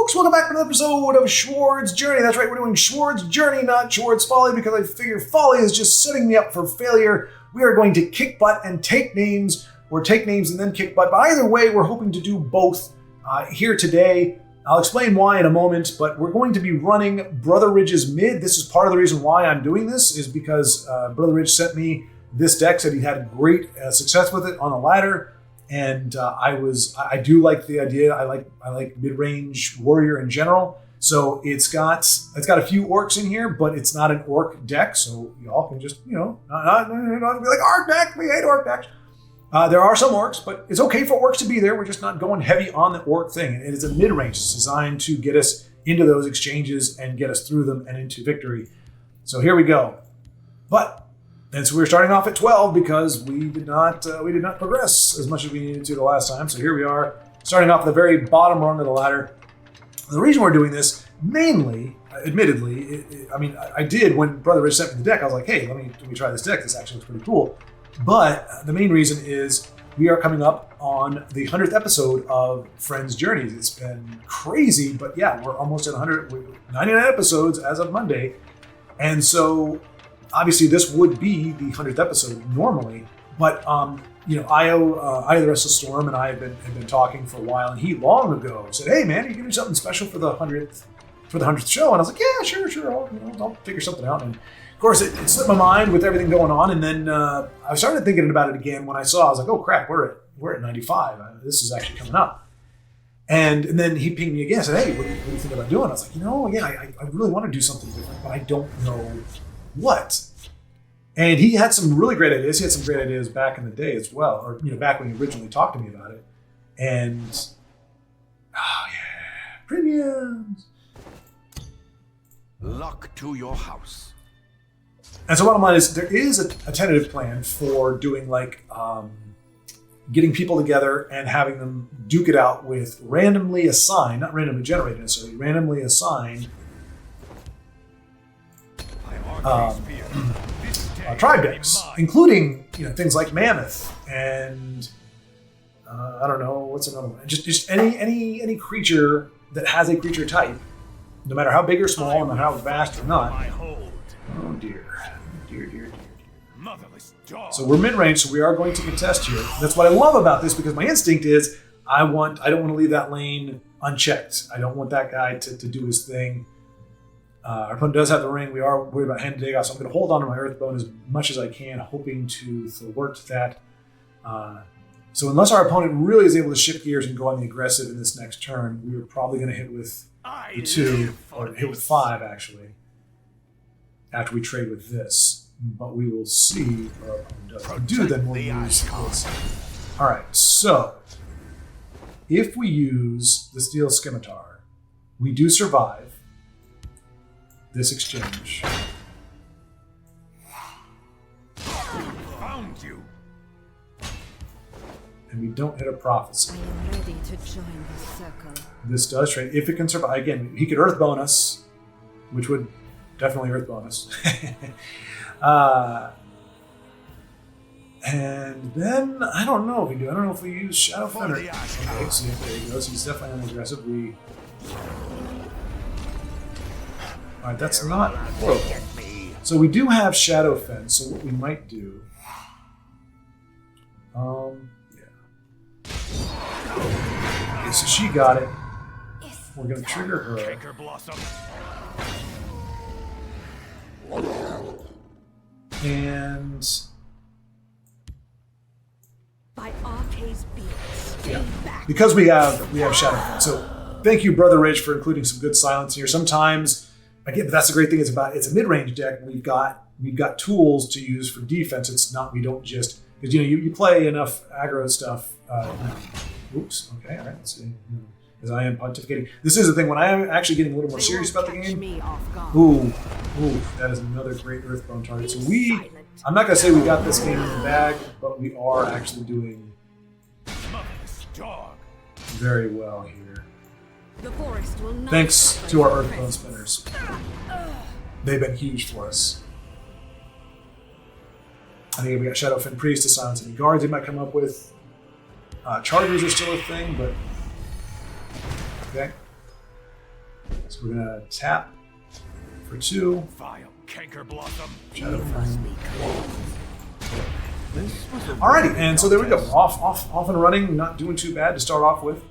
folks, welcome back to another episode of Schwaaard's Journey. That's right, we're doing Schwaaard's Journey, not Schwaaard's Folly, because I figure folly is just setting me up for failure. We are going to kick butt and take names, or take names and then kick butt. But either way, we're hoping to do both here today. I'll explain why in a moment, but we're going to be running Brother Ridge's mid. This is part of the reason why I'm doing this, is because Brother Ridge sent me this deck, said he had great success with it on the ladder. And I do like the idea. I like mid-range warrior in general. So it's got a few orcs in here, but it's not an orc deck. So y'all can just not be like orc deck. We hate orc decks. There are some orcs, but it's okay for orcs to be there. We're just not going heavy on the orc thing. It is a mid-range. It's designed to get us into those exchanges and get us through them and into victory. So here we go. And so we're starting off at 12 because we did not progress as much as we needed to the last time. So here we are, starting off at the very bottom rung of the ladder. The reason we're doing this, mainly, admittedly, I did when Brother Rich sent me the deck. I was like, hey, let me try this deck. This actually looks pretty cool. But the main reason is we are coming up on the 100th episode of Friends Journeys. It's been crazy, but yeah, we're almost at 99 episodes as of Monday. And so obviously, this would be the 100th episode normally, but Io the Rest of Storm and I have been talking for a while, and he long ago said, "Hey, man, are you gonna do something special for the 100th show?" And I was like, "Yeah, sure. I'll figure something out." And of course, it slipped my mind with everything going on, and then I started thinking about it again when I was like, "Oh crap, we're at 95. This is actually coming up." And then he pinged me again and said, "Hey, what do you think about doing?" I was like, I really want to do something different, but I don't know what. And he had some really great ideas. He had some great ideas back in the day as well, or back when he originally talked to me about it. And premiums. Luck to your house. And so bottom line is there is a tentative plan for doing getting people together and having them duke it out with randomly assigned, not randomly generated necessarily, randomly assigned tribe decks, including things like Mammoth and I don't know what's another one. Just any creature that has a creature type, no matter how big or small, no matter how vast or not. Oh dear. So we're mid-range, so we are going to contest here. That's what I love about this, because my instinct is I don't want to leave that lane unchecked. I don't want that guy to do his thing. Our opponent does have the ring. We are worried about hand to dig out, so I'm going to hold on to my Earthbone as much as I can, hoping to thwart that. So unless our opponent really is able to shift gears and go on the aggressive in this next turn, we are probably going to hit with the 2, or hit with 5 actually, after we trade with this. But we will see what our opponent does. If we do, then we'll use this. All right, so if we use the Steel Scimitar, we do survive this exchange. Found you. And we don't hit a prophecy. I am ready to join the circle. This does trade. If it can survive, again, he could Earth bonus, which would definitely Earth bonus. And then I don't know if we do. I don't know if we use Shadow Fen. Okay, so there he goes. He's definitely unaggressive. All right, that's not horrible. So we do have Shadow Fen. So what we might do, Okay, so she got it. We're gonna trigger her. And By Arce's beams, because we have Shadow Fen. So thank you, Brother Ridge, for including some good silence here. Sometimes. Again, but that's the great thing, it's a mid-range deck. We've got tools to use for defense. It's not, we don't just, because you play enough aggro stuff. Oops. Okay. All right. Let's see. As I am pontificating, this is the thing when I am actually getting a little more serious about the game. Ooh, that is another great Earthbone target. So I'm not gonna say we got this game in the bag, but we are actually doing very well here. Thanks to our Earthbone spinners. They've been huge for us. I think we got Shadowfen Priest to silence any guards they might come up with. Chargers are still a thing, but okay. So we're gonna tap for 2. Vile canker blossom. Shadow Must Flame. be cleansed. This was a Alrighty, and so there we go. Off and running. Not doing too bad to start off with.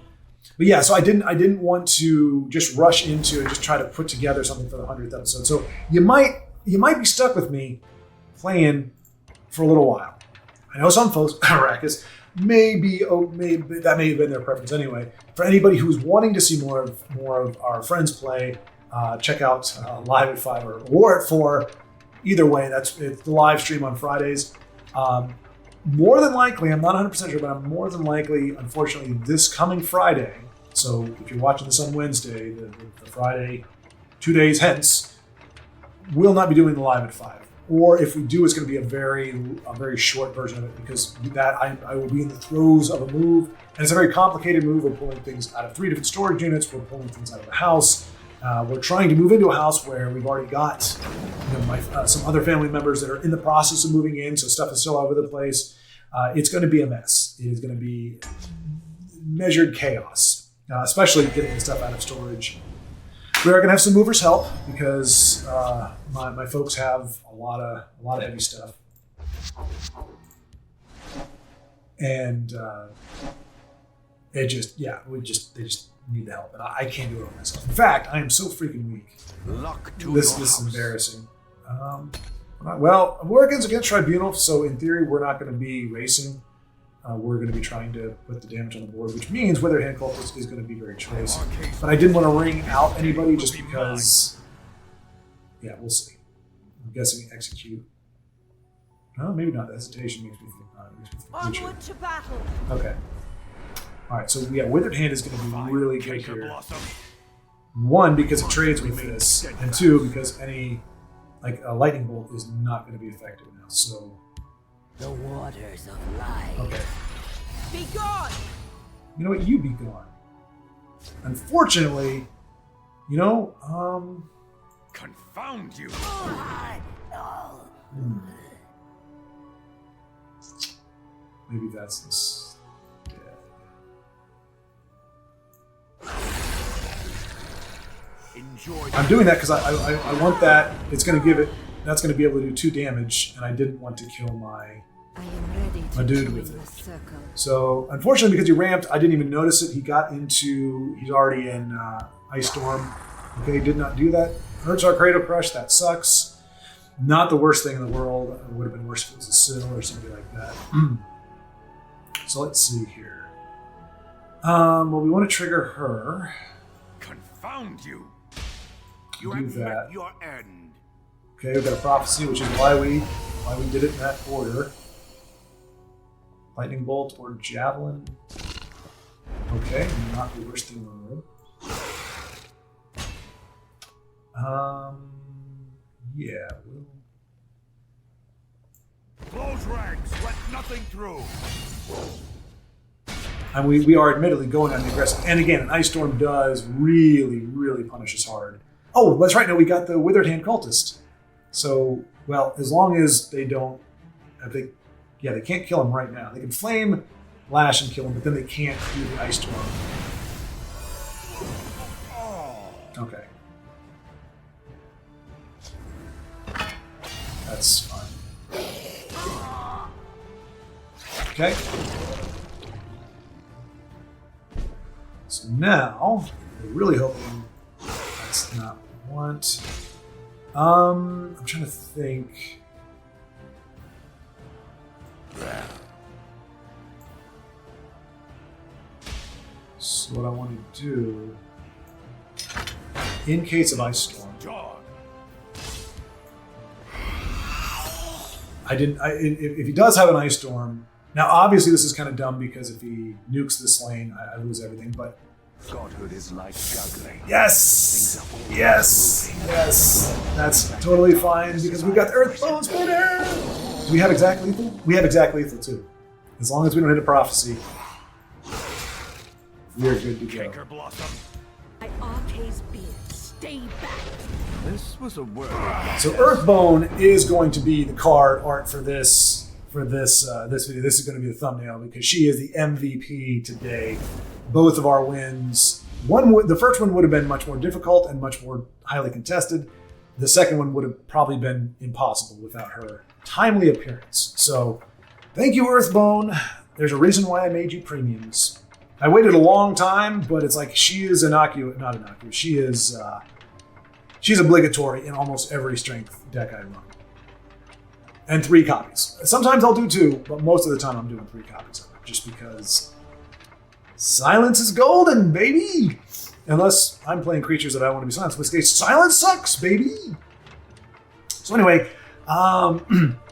But yeah, so I didn't want to just rush into and just try to put together something for the 100th episode. So you might be stuck with me playing for a little while. I know some folks, Arrakis, maybe that may have been their preference anyway. For anybody who's wanting to see more of our friends play, check out Live at 5 or War at 4. Either way, it's the live stream on Fridays. More than likely, I'm not 100% sure, but I'm more than likely, unfortunately, this coming Friday. So if you're watching this on Wednesday, the Friday, 2 days hence, we'll not be doing the Live at 5. Or if we do, it's going to be a very short version of it, because that I will be in the throes of a move, and it's a very complicated move. We're pulling things out of 3 different storage units. We're pulling things out of the house. We're trying to move into a house where we've already got some other family members that are in the process of moving in, so stuff is still all over the place. It's going to be a mess. It is going to be measured chaos, especially getting the stuff out of storage. We are going to have some movers help because my folks have a lot of heavy stuff, and they just need the help, and I can't do it all myself. In fact, I am so freaking weak. luck to This your is house. embarrassing. War against Tribunal, so in theory, we're not going to be racing. We're going to be trying to put the damage on the board, which means Withered Hand Cultist is going to be very choice. But I didn't want to ring out anybody just because. Yeah, we'll see. I'm guessing execute. No, maybe not. The hesitation makes me feel future. Onward to battle. Okay. All right, so yeah, Withered Hand is going to be really good Canker here. blossom. 1, because it trades with this, and 2, because any a lightning bolt is not going to be effective now. So The waters of life. okay, Be gone! you know what? You be gone. Unfortunately, Confound you. Maybe that's this. Enjoy. I'm doing that because I want that. It's going to give it. That's going to be able to do 2 damage, and I didn't want to kill my. I am ready to My dude join with the it. circle. So unfortunately, because he ramped, I didn't even notice it. He's already in Ice Storm. Okay, did not do that. Hurts our Cradle Crush. That sucks. Not the worst thing in the world. It would have been worse if it was a Sill or something like that. So let's see here. Well, we want to trigger her. Confound you. You Do have that. met your end. Okay, we've got a prophecy, which is why we did it in that order. Lightning bolt or javelin. Okay, not the worst thing in the world. Yeah. Close ranks. Let nothing through. And we are admittedly going on the aggressive. And again, an Ice Storm does really, really punish us hard. Oh, that's right. No, we got the Withered Hand Cultist. So, well, as long as they don't, they can't kill him right now. They can flame, lash, and kill him, but then they can't do the Ice Storm. Okay. That's fine. Okay. So now, we're really hoping that's not what we want. I'm trying to think. So what I want to do, in case of Ice Storm, Dog. if he does have an Ice Storm, now obviously this is kind of dumb because if he nukes this lane, I lose everything, but Godhood is like juggling. yes, that's totally fine because we've got the Earth Bone Splitter. Do we have exact lethal? We have exact lethal too. As long as we don't hit a prophecy, we are good to go. Canker blossom. My Arcay's beard, stay back. This was a word. So Earthbone is going to be the card art for this video. This is going to be the thumbnail because she is the MVP today. Both of our wins The first one would have been much more difficult and much more highly contested. The second one would have probably been impossible without her timely appearance. So thank you, Earthbone. There's a reason why I made you premiums. I waited a long time, but it's like she is not innocuous. She is, she's obligatory in almost every strength deck I run. And 3 copies. Sometimes I'll do 2, but most of the time I'm doing 3 copies of it, just because silence is golden, baby! Unless I'm playing creatures that I want to be silenced, in which case silence sucks, baby! So anyway,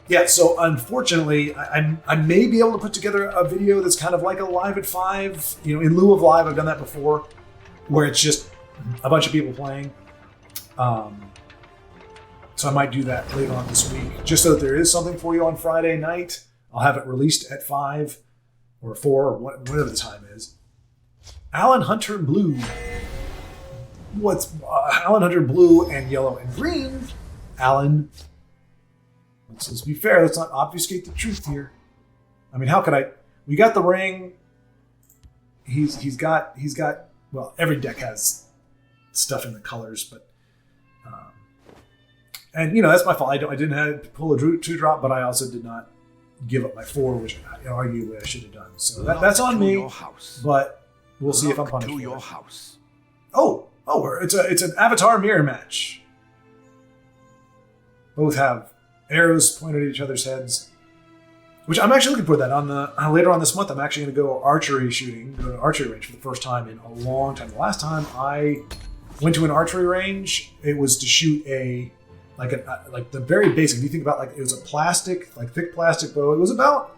yeah, so unfortunately, I may be able to put together a video that's kind of like a live at 5, in lieu of live. I've done that before, where it's just a bunch of people playing. So I might do that later on this week, just so that there is something for you on Friday night. I'll have it released at 5 or 4 or whatever the time is. Alan Hunter Blue. What's Alan Hunter Blue and yellow and green? Alan. Let's be fair. Let's not obfuscate the truth here. I mean, how could I? We got the ring. He's got. Well, every deck has stuff in the colors, but. And that's my fault. I didn't have to pull a 2-drop, but I also did not give up my 4, which arguably I should have done. So that's on me. But we'll see if I'm punished. To your house. Oh, it's an Avatar mirror match. Both have arrows pointed at each other's heads, which I'm actually looking for that on the later on this month. I'm actually going to go archery shooting, go to an archery range for the first time in a long time. The last time I went to an archery range, it was to shoot like the very basic. If you think about it was a thick plastic bow. It was about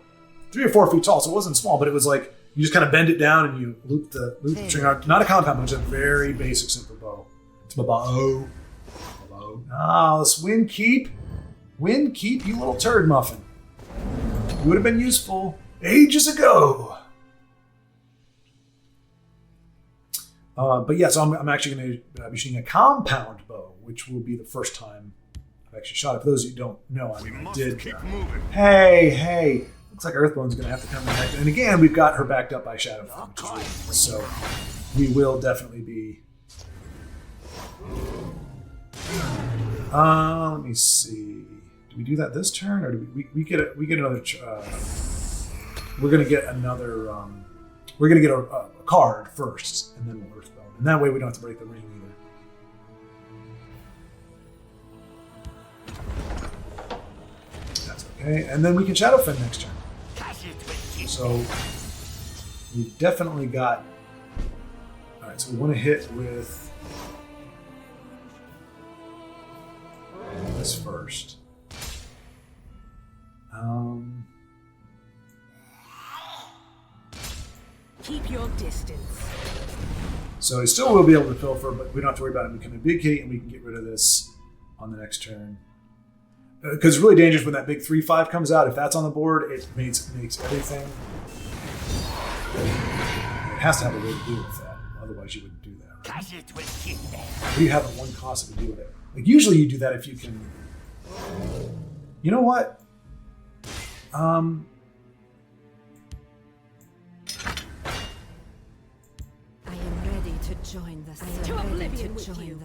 3 or 4 feet tall, so it wasn't small, but it was like you just kind of bend it down and you loop the string out. Not a compound bow, it's a very basic, simple bow. It's my bow. Ah, this wind keep, you little turd muffin. You would have been useful ages ago. But yeah, so I'm actually going to be shooting a compound bow, which will be the first time I've actually shot it. For those of you who don't know, I did. Keep moving. Hey, looks like Earthbone's going to have to come back. And again, we've got her backed up by Shadowfang, so we will definitely be. Let me see. Do we do that this turn, or do we get another? We're going to get another. We're going to get a card first, and then we'll Earthbone, and that way we don't have to break the ring either. That's okay, and then we can Shadowfang next turn. So we definitely got. All right, so we want to hit with this first. Keep your distance. So he still will be able to pilfer, but we don't have to worry about him becoming a big hit, and we can get rid of this on the next turn. Because it's really dangerous when that big 3/5 comes out. If that's on the board, it makes everything. It has to have a way to deal with that. Otherwise, you wouldn't do that. Right? You have one cost to deal with it. Like usually, you do that if you can. You know what? Join the to oblivion with you.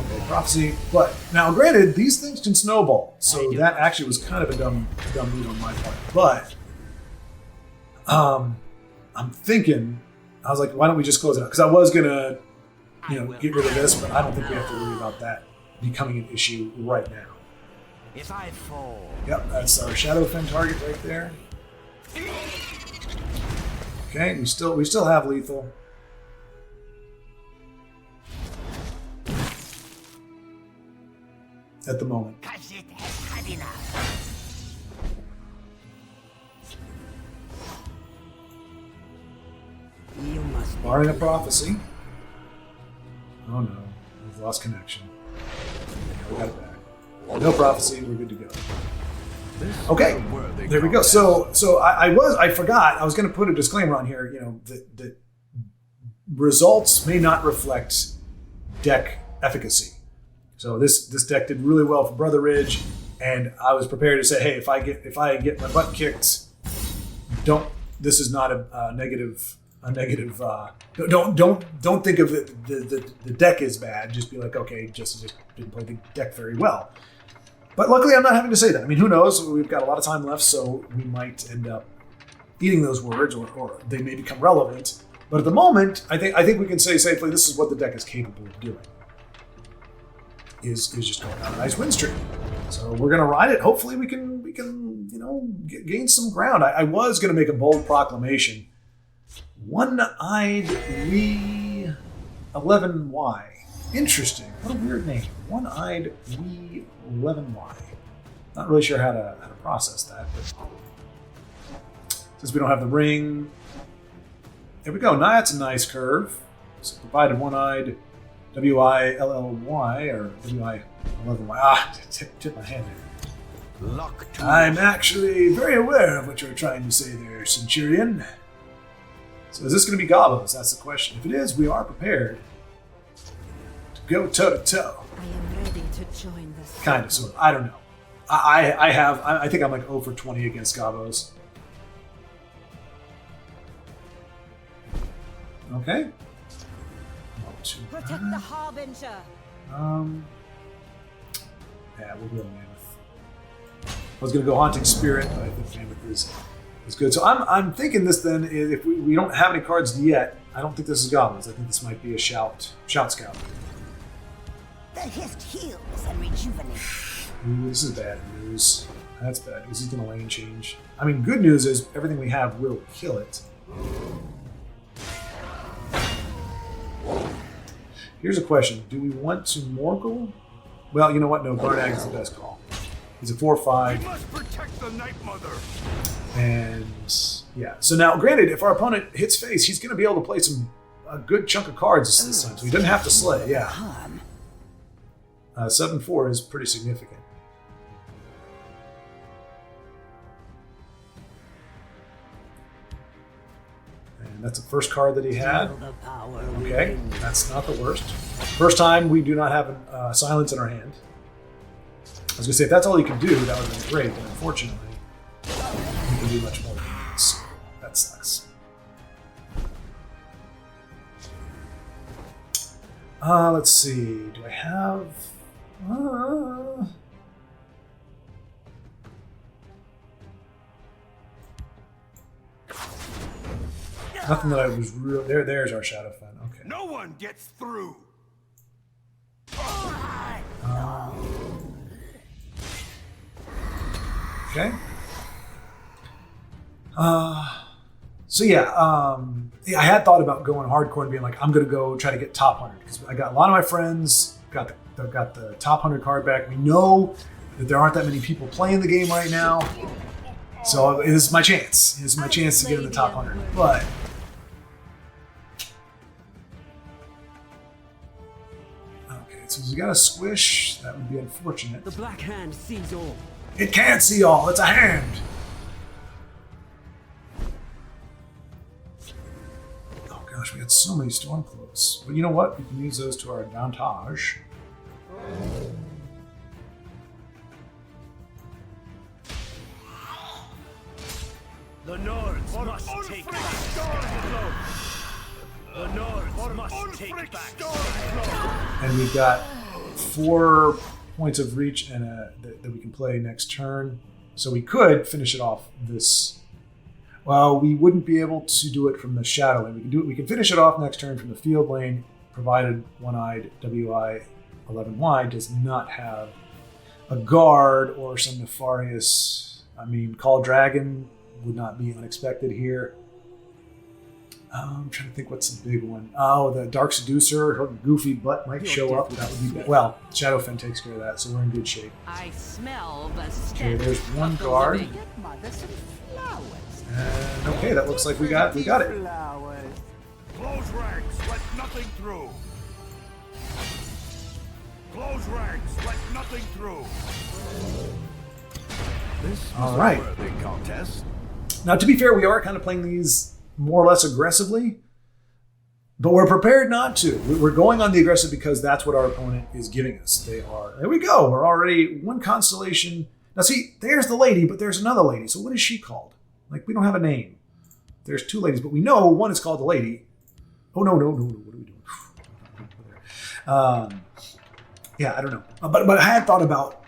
Okay, prophecy. But now, granted, these things can snowball, so that actually was kind of a dumb move on my part. But I'm thinking, I was like, why don't we just close it out? Because I was gonna, get rid of this, but I don't think we have to worry about that becoming an issue right now. If I fall. Yep, that's our Shadowfang target right there. Okay, we still have lethal. At the moment. Barring a prophecy. Oh no, we've lost connection. We got it back. No prophecy, we're good to go. Okay, there we go. So I forgot. I was going to put a disclaimer on here. That results may not reflect deck efficacy. So this deck did really well for Brother Ridge, and I was prepared to say, hey, if I get my butt kicked, this is not a negative a negative. Don't think of it. The deck is bad. Just be like, okay, just didn't play the deck very well. But luckily, I'm not having to say that. I mean, who knows? We've got a lot of time left, so we might end up eating those words, or they may become relevant. But at the moment, I think we can say safely this is what the deck is capable of doing. Is just going on a nice win streak. So we're gonna ride it. Hopefully, we can gain some ground. I was gonna make a bold proclamation. One-eyed wee 11Y. Interesting. What a weird name. One-eyed wee 11Y. Not really sure how to process that, but since we don't have the ring, there we go. Now that's a nice curve. So provided one-eyed WILLY or WI11Y. Tip my hand there. I'm actually very aware of what you're trying to say there, Centurion. So is this going to be Gobos? That's the question. If it is, we are prepared to go toe-to-toe. I am ready to join this. Kind of, sort of. I don't know. I think I'm like 0 for 20 against Gobos. Okay. Not too Protect bad. the Harbinger. Yeah, we'll go Mammoth. I was going to go Haunting Spirit, but I think Mammoth is good. So I'm thinking this then, if we don't have any cards yet, I don't think this is Goblins. I think this might be a Shout Scout. The hist heals and rejuvenates. Ooh, this is bad news. That's bad news. He's going to lane change. I mean, good news is everything we have will kill it. Here's a question. Do we want to Morgul? Well, you know what? No, Garnag is the best call. He's a 4/5. We must protect the Night Mother. And yeah. So now, granted, if our opponent hits face, he's going to be able to play a good chunk of cards this time. So he doesn't have to slay. Yeah. 7/4 is pretty significant. And that's the first card that he had. Okay, that's not the worst. First time we do not have silence in our hand. I was going to say, if that's all you can do, that would have been great, but unfortunately, you can do much more than that, so that sucks. Let's see, do I have... Nothing that I was real... There's our Shadowfen, okay. No one gets through. Okay. So yeah, I had thought about going hardcore and being like, I'm gonna go try to get top 100 because I got a lot of my friends got the top 100 card back. We know that there aren't that many people playing the game right now, so it is my chance. It is my chance to get in the top 100. But okay, so we got a squish. That would be unfortunate. The Black Hand sees all. It can't see all. It's a hand. Oh gosh, we got so many Stormcloaks. But you know what? We can use those to our advantage. The Nords must take back. The Nords must take back. And we've got 4 points of reach and that we can play next turn. So we could finish it off this. Well, we wouldn't be able to do it from the shadow lane. We can do it. We can finish it off next turn from the field lane, provided one-eyed WI11Y does not have a guard or some nefarious. I mean, Call Dragon would not be unexpected here. I'm trying to think what's the big one. Oh, the Dark Seducer, her goofy butt might show up. That would be bad. Well, Shadowfen takes care of that, so we're in good shape. I smell the Okay, stench. there's one of the guard. living. And okay, that looks like we got it. Close ranks, let nothing through. Close ranks, let nothing through. This All right. a big contest. Now, to be fair, we are kind of playing these more or less aggressively, but we're prepared not to. We're going on the aggressive because that's what our opponent is giving us. They are. There we go. We're already one constellation. Now, see, there's the lady, but there's another lady. So what is she called? Like, we don't have a name. there's 2 ladies, but we know one is called the lady. Oh, no. What are we doing? Yeah, I don't know. But I had thought about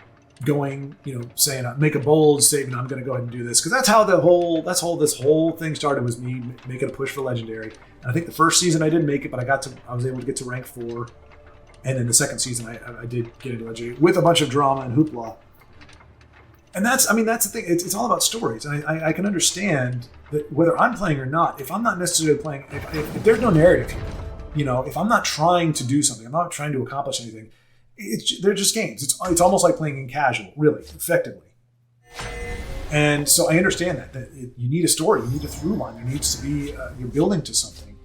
going, saying, make a bold statement, I'm going to go ahead and do this. Because that's how this whole thing started, was me making a push for Legendary. And I think the first season I didn't make it, but I was able to get to rank 4. And then the second season I did get into Legendary with a bunch of drama and hoopla. And that's the thing. It's all about stories. And I can understand that whether I'm playing or not, if I'm not necessarily playing, if there's no narrative here, if I'm not trying to do something, I'm not trying to accomplish anything, they're just games. It's almost like playing in casual, really, effectively. And so I understand that you need a story, you need a through line, there needs to be, you're building to something.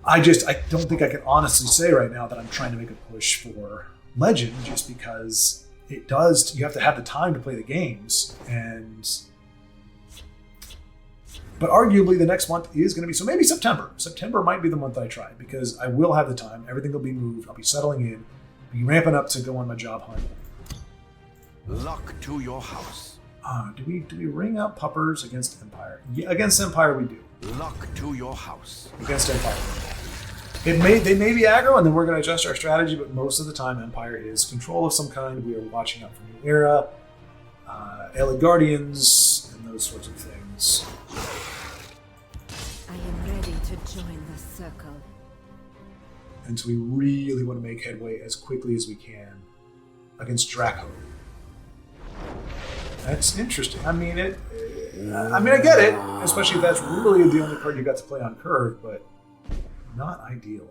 I don't think I can honestly say right now that I'm trying to make a push for Legend, just because you have to have the time to play the games, but arguably the next month is going to be, so maybe September. September might be the month I try, because I will have the time, everything will be moved, I'll be settling in, be ramping up to go on my job hunt. Luck to your house. Do we ring up puppers against Empire? Yeah, against Empire we do. Luck to your house. Against Empire. They may be aggro, and then we're going to adjust our strategy, but most of the time Empire is control of some kind. We are watching out for New Era, Allied Guardians, and those sorts of things. I am ready to join the circle. And so we really want to make headway as quickly as we can against Draco. That's interesting. I get it, especially if that's really the only card you got to play on curve, but not ideal.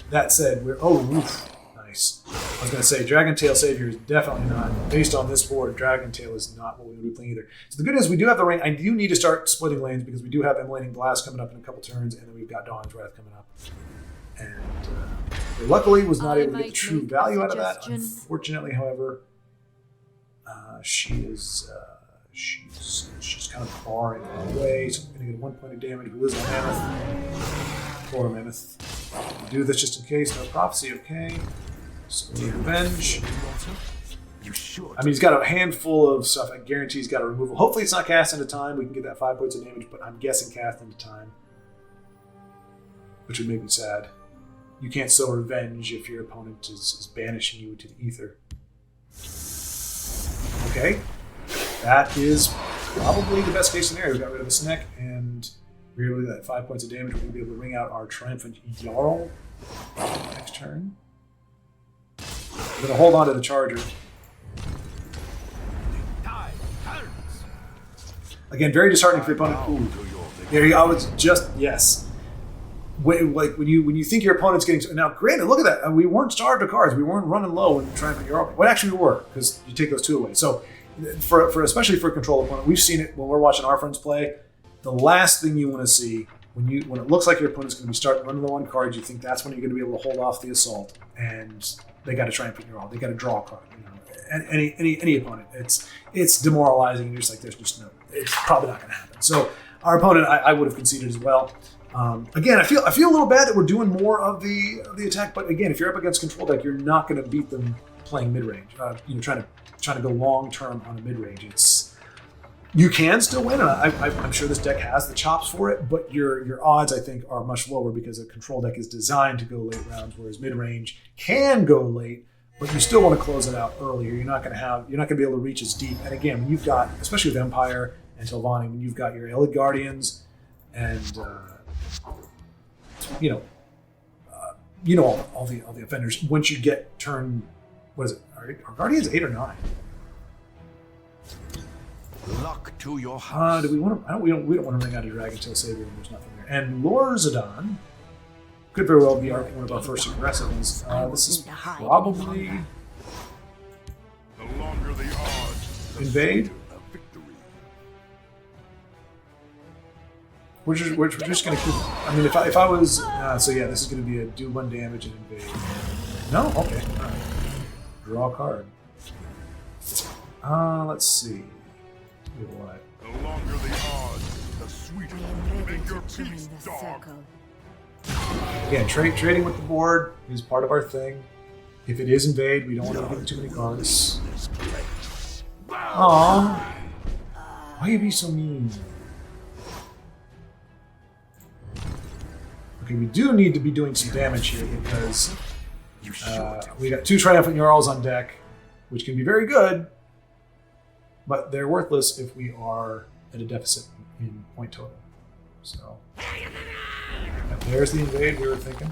That said, nice. I was going to say, Dragon Tail Savior is definitely not, based on this board, Dragon Tail is not what we're going to be playing either. So the good news, we do have the rain. I do need to start splitting lanes, because we do have Emulating Blast coming up in a couple turns, and then we've got Dawn's Wrath coming up. And luckily was not able to get the true value out of that. Unfortunately, however, she's kind of barring our way, so we're going to get 1 point of damage. We lose a Mammoth. Poor Mammoth. Do this just in case. No Prophecy, okay. So Revenge. He's got a handful of stuff. I guarantee he's got a removal. Hopefully it's not cast into time. We can get that 5 points of damage, but I'm guessing cast into time, which would make me sad. You can't sow Revenge if your opponent is banishing you into the ether. Okay. That is probably the best case scenario. We got rid of the Sneck, and we're able to get that 5 points of damage. We're going to be able to ring out our Triumphant Jarl next turn. We're going to hold on to the Charger. Again, very disheartening for your opponent. Ooh. I was just, yes. When you think your opponent's getting... Now, granted, look at that. We weren't starved of cards. We weren't running low and trying to figure out... Well, actually, we were, because you take those 2 away. So, especially for a control opponent, we've seen it when we're watching our friends play. The last thing you want to see, when it looks like your opponent's going to be starting running low on cards, you think that's when you're going to be able to hold off the assault, and they got to try and put your all. They got to draw a card. And any opponent, it's demoralizing. And you're just like, there's just no... It's probably not going to happen. So, our opponent, I would have conceded as well. Again, I feel a little bad that we're doing more of the attack, but again, if you're up against control deck, you're not going to beat them playing mid range. Trying to go long term on a mid range. You can still win, and I'm sure this deck has the chops for it, but your odds, I think, are much lower, because a control deck is designed to go late rounds, whereas mid range can go late, but you still want to close it out earlier. You're not going to be able to reach as deep. And again, when you've got, especially with Empire and Telvanni, when you've got your Elite Guardians and all the offenders. Once you get turn, what is it? Are Guardians 8 or 9? Luck to your house. Do we want to? We don't want to ring out a Dragon Tail Savior when there's nothing there. And Lorzadon could very well be one of our first aggressive ones. This is probably The longer the odds, the Invade. sweeter the victory. We're just going to keep... if I was... so yeah, this is going to be a do 1 damage and invade. No? Okay. All right. Draw a card. Let's see. Do what? The longer the odds, the sweeter. I am ready Make your to join peace, the dog. circle. Again, trading with the board is part of our thing. If it is invade, we don't want to give too many cards. Aww. Why you be so mean? Okay, we do need to be doing some damage here because You should. we got 2 Triumphant Jarls on deck, which can be very good, but they're worthless if we are at a deficit in point total. So, there's the invade we were thinking.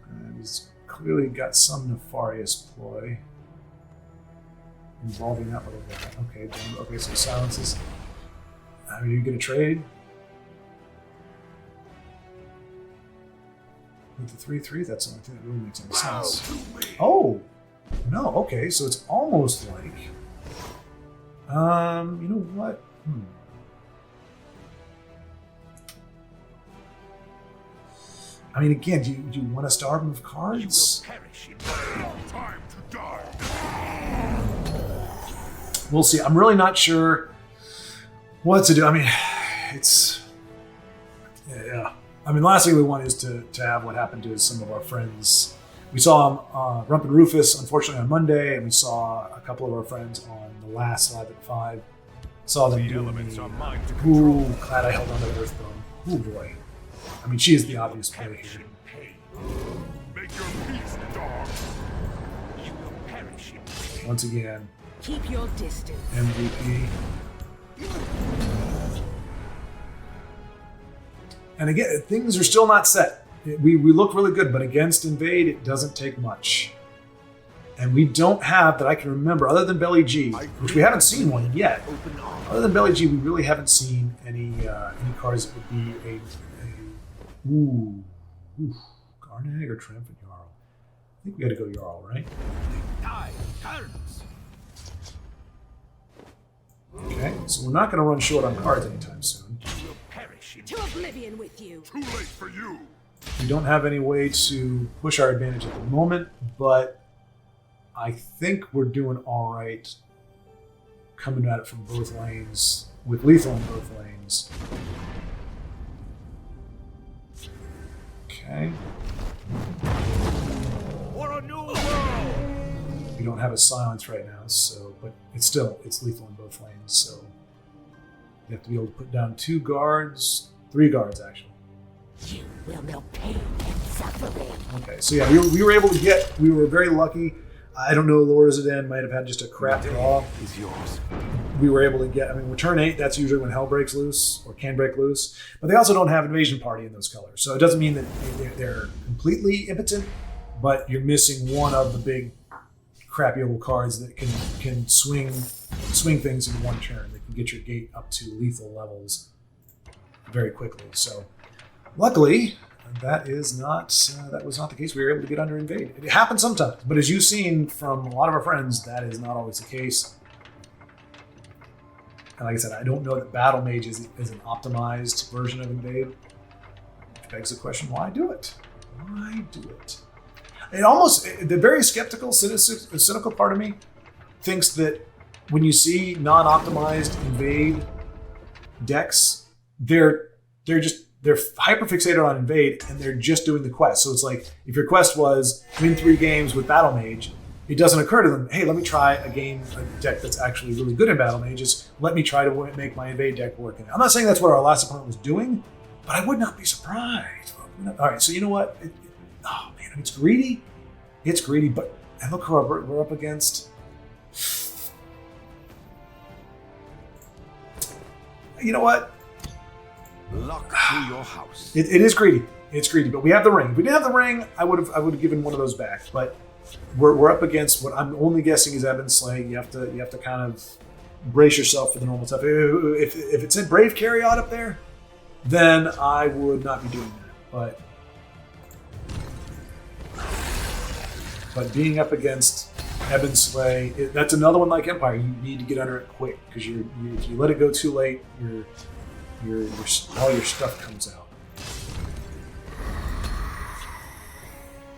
And he's clearly got some nefarious ploy involving that little guy. Okay, so silences. Are you going to trade? With the 3/3, that's the only thing that really makes any sense. Oh! No, okay, so it's almost like... you know what? I mean, again, do you want to starve him with cards? Perish in time to die. We'll see. I'm really not sure what to do. I mean, it's... Yeah. I mean, last thing we want is to have what happened to some of our friends. We saw Rump and Rufus, unfortunately, on Monday, and we saw a couple of our friends on the last Live at 5. Saw them The doing elements are mine to Ooh, control. glad I held on to Earthbone. Ooh, boy. I mean, she is the obvious play Perish here. in pain. Make your peace, dog. You will perish in pain. Once again, Keep your distance. MVP. And again, things are still not set. We look really good, but against Invade, it doesn't take much. And we don't have, that I can remember, other than Belly G, which we haven't seen one yet. Open arms. Other than Belly G, we really haven't seen any cards that would be a Garnag or Triumphant Jarl. I think we got to go Jarl, right? Die, tyrants. Okay, so we're not going to run short on cards anytime soon. You will perish in To oblivion with you. Too late for you. We don't have any way to push our advantage at the moment, but I think we're doing all right coming at it from both lanes, with lethal in both lanes. Okay. For a new world. We don't have a silence right now, so but it's lethal in both lanes, so you have to be able to put down 2 guards, 3 guards actually. You will know pain and suffering. Okay, so yeah, we were able to get, we were very lucky. I don't know, Lord Zidane might have had just a crap draw. Is yours. We were able to get, I mean, with turn 8, that's usually when hell breaks loose, or can break loose. But they also don't have Invasion Party in those colors. So it doesn't mean that they're completely impotent, but you're missing one of the big crappy old cards that can swing things in one turn. They can get your gate up to lethal levels very quickly. So luckily, that was not the case. We were able to get under invade. It happens sometimes, but as you've seen from a lot of our friends, that is not always the case. And like I said, I don't know that Battle Mage is an optimized version of invade, which begs the question: why do it? Why do it? The very skeptical, cynical part of me thinks that when you see non-optimized invade decks, they're hyper fixated on invade and they're just doing the quest. So it's like if your quest was win 3 games with Battle Mage, it doesn't occur to them, hey, let me try a deck that's actually really good in Battle Mages. Let me try to make my invade deck work. And I'm not saying that's what our last opponent was doing, but I would not be surprised. All right, so you know what? Oh man, it's greedy. It's greedy, but and look who we're up against. You know what? Luck to your house. It is greedy. It's greedy, but we have the ring. If we didn't have the ring, I would have given one of those back. But we're up against what I'm only guessing is Ebon Slay. You have to kind of brace yourself for the normal stuff. If it said Brave Carryot up there, then I would not be doing that. But being up against Ebon Slay, that's another one like Empire. You need to get under it quick because if you let it go too late, all your stuff comes out.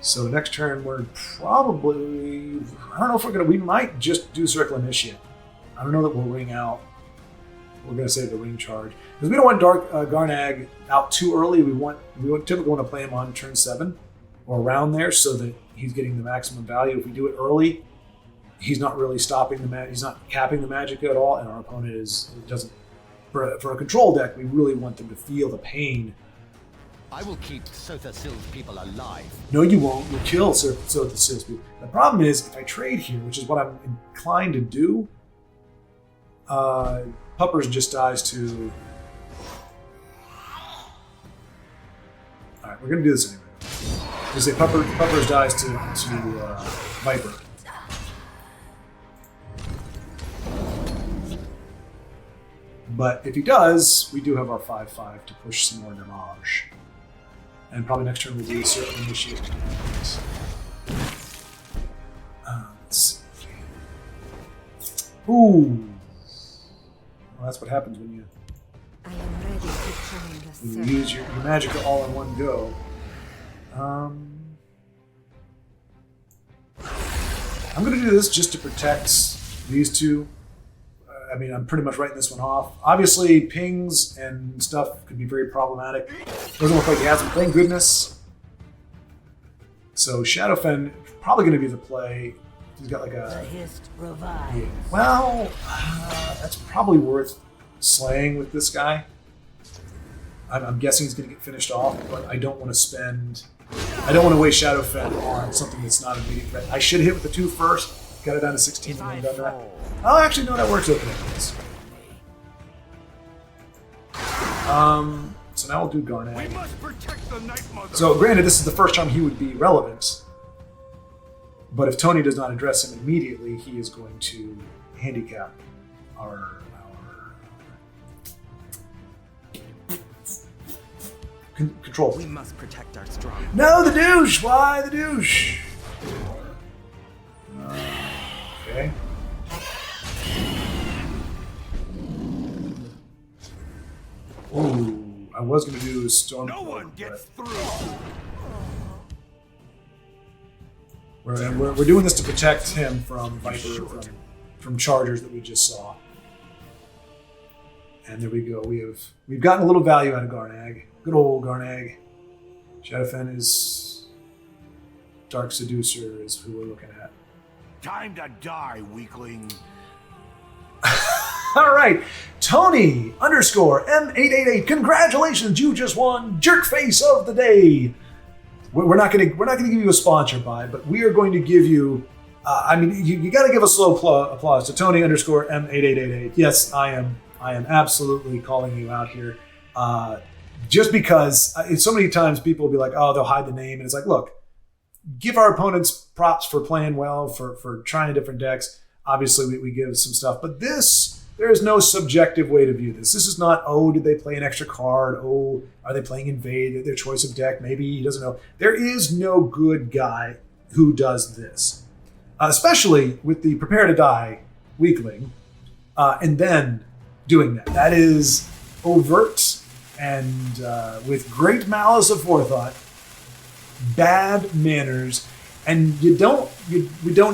So next turn we're probably, I don't know if we might just do Circle Initiate. I don't know that we'll ring out. We're going to save the ring charge because we don't want Garnag out too early. We typically want to play him on turn 7 or around there so that he's getting the maximum value. If we do it early, he's not really stopping he's not capping the magic at all, and our opponent For a control deck, we really want them to feel the pain. I will keep Sotha Sil's people alive. No, you won't. You'll kill Sotha Sil's people. The problem is, if I trade here, which is what I'm inclined to do, Puppers just dies to... Alright, we're going to do this anyway. Just say Puppers dies to Viper. But if he does, we do have our 5/5 to push some more damage. And probably next turn we'll do a certain initiate. Let's see. Ooh. Well, that's what happens when you I am ready to join the you circle. use your magic all in one go. I'm going to do this just to protect these two. I mean, I'm pretty much writing this one off. Obviously, pings and stuff could be very problematic. Doesn't look like he has them, thank goodness. So Shadowfen probably going to be the play. He's got like The a... hist revives. Well, that's probably worth slaying with this guy. I'm guessing he's going to get finished off, but I don't want to spend... I don't want to waste Shadowfen on something that's not immediate threat. I should hit with the 2 first. Got it down to 16 and then done that. Oh, actually, no, that works okay. So now we'll do We Garnag. must protect the Night Mother. So granted, this is the first time he would be relevant, but if Tony does not address him immediately, he is going to handicap our control. We must protect our strong. No, the douche! Why the douche? Okay. Ooh, I was going to do Storm. No one gets through. We're doing this to protect him from Viper, from chargers that we just saw. And there we go. We've gotten a little value out of Garnag. Good old Garnag. Shadowfen is Dark Seducer is who we're looking at. Time to die, weakling. All right, Tony _M888. Congratulations, you just won Jerk Face of the Day. We're not gonna give you a sponsor buy, but we are going to give you. You got to give a slow applause to Tony _M8888. Yes, I am absolutely calling you out here. Just because so many times people will be like, oh, they'll hide the name, and it's like, look, give our opponents props for playing well, for trying different decks. Obviously, we give some stuff, but there is no subjective way to view this. This is not, oh, did they play an extra card? Oh, are they playing Invade? Their choice of deck? Maybe he doesn't know. There is no good guy who does this, especially with the Prepare to Die weakling, and then doing that. That is overt and with great malice of forethought, bad manners, and we don't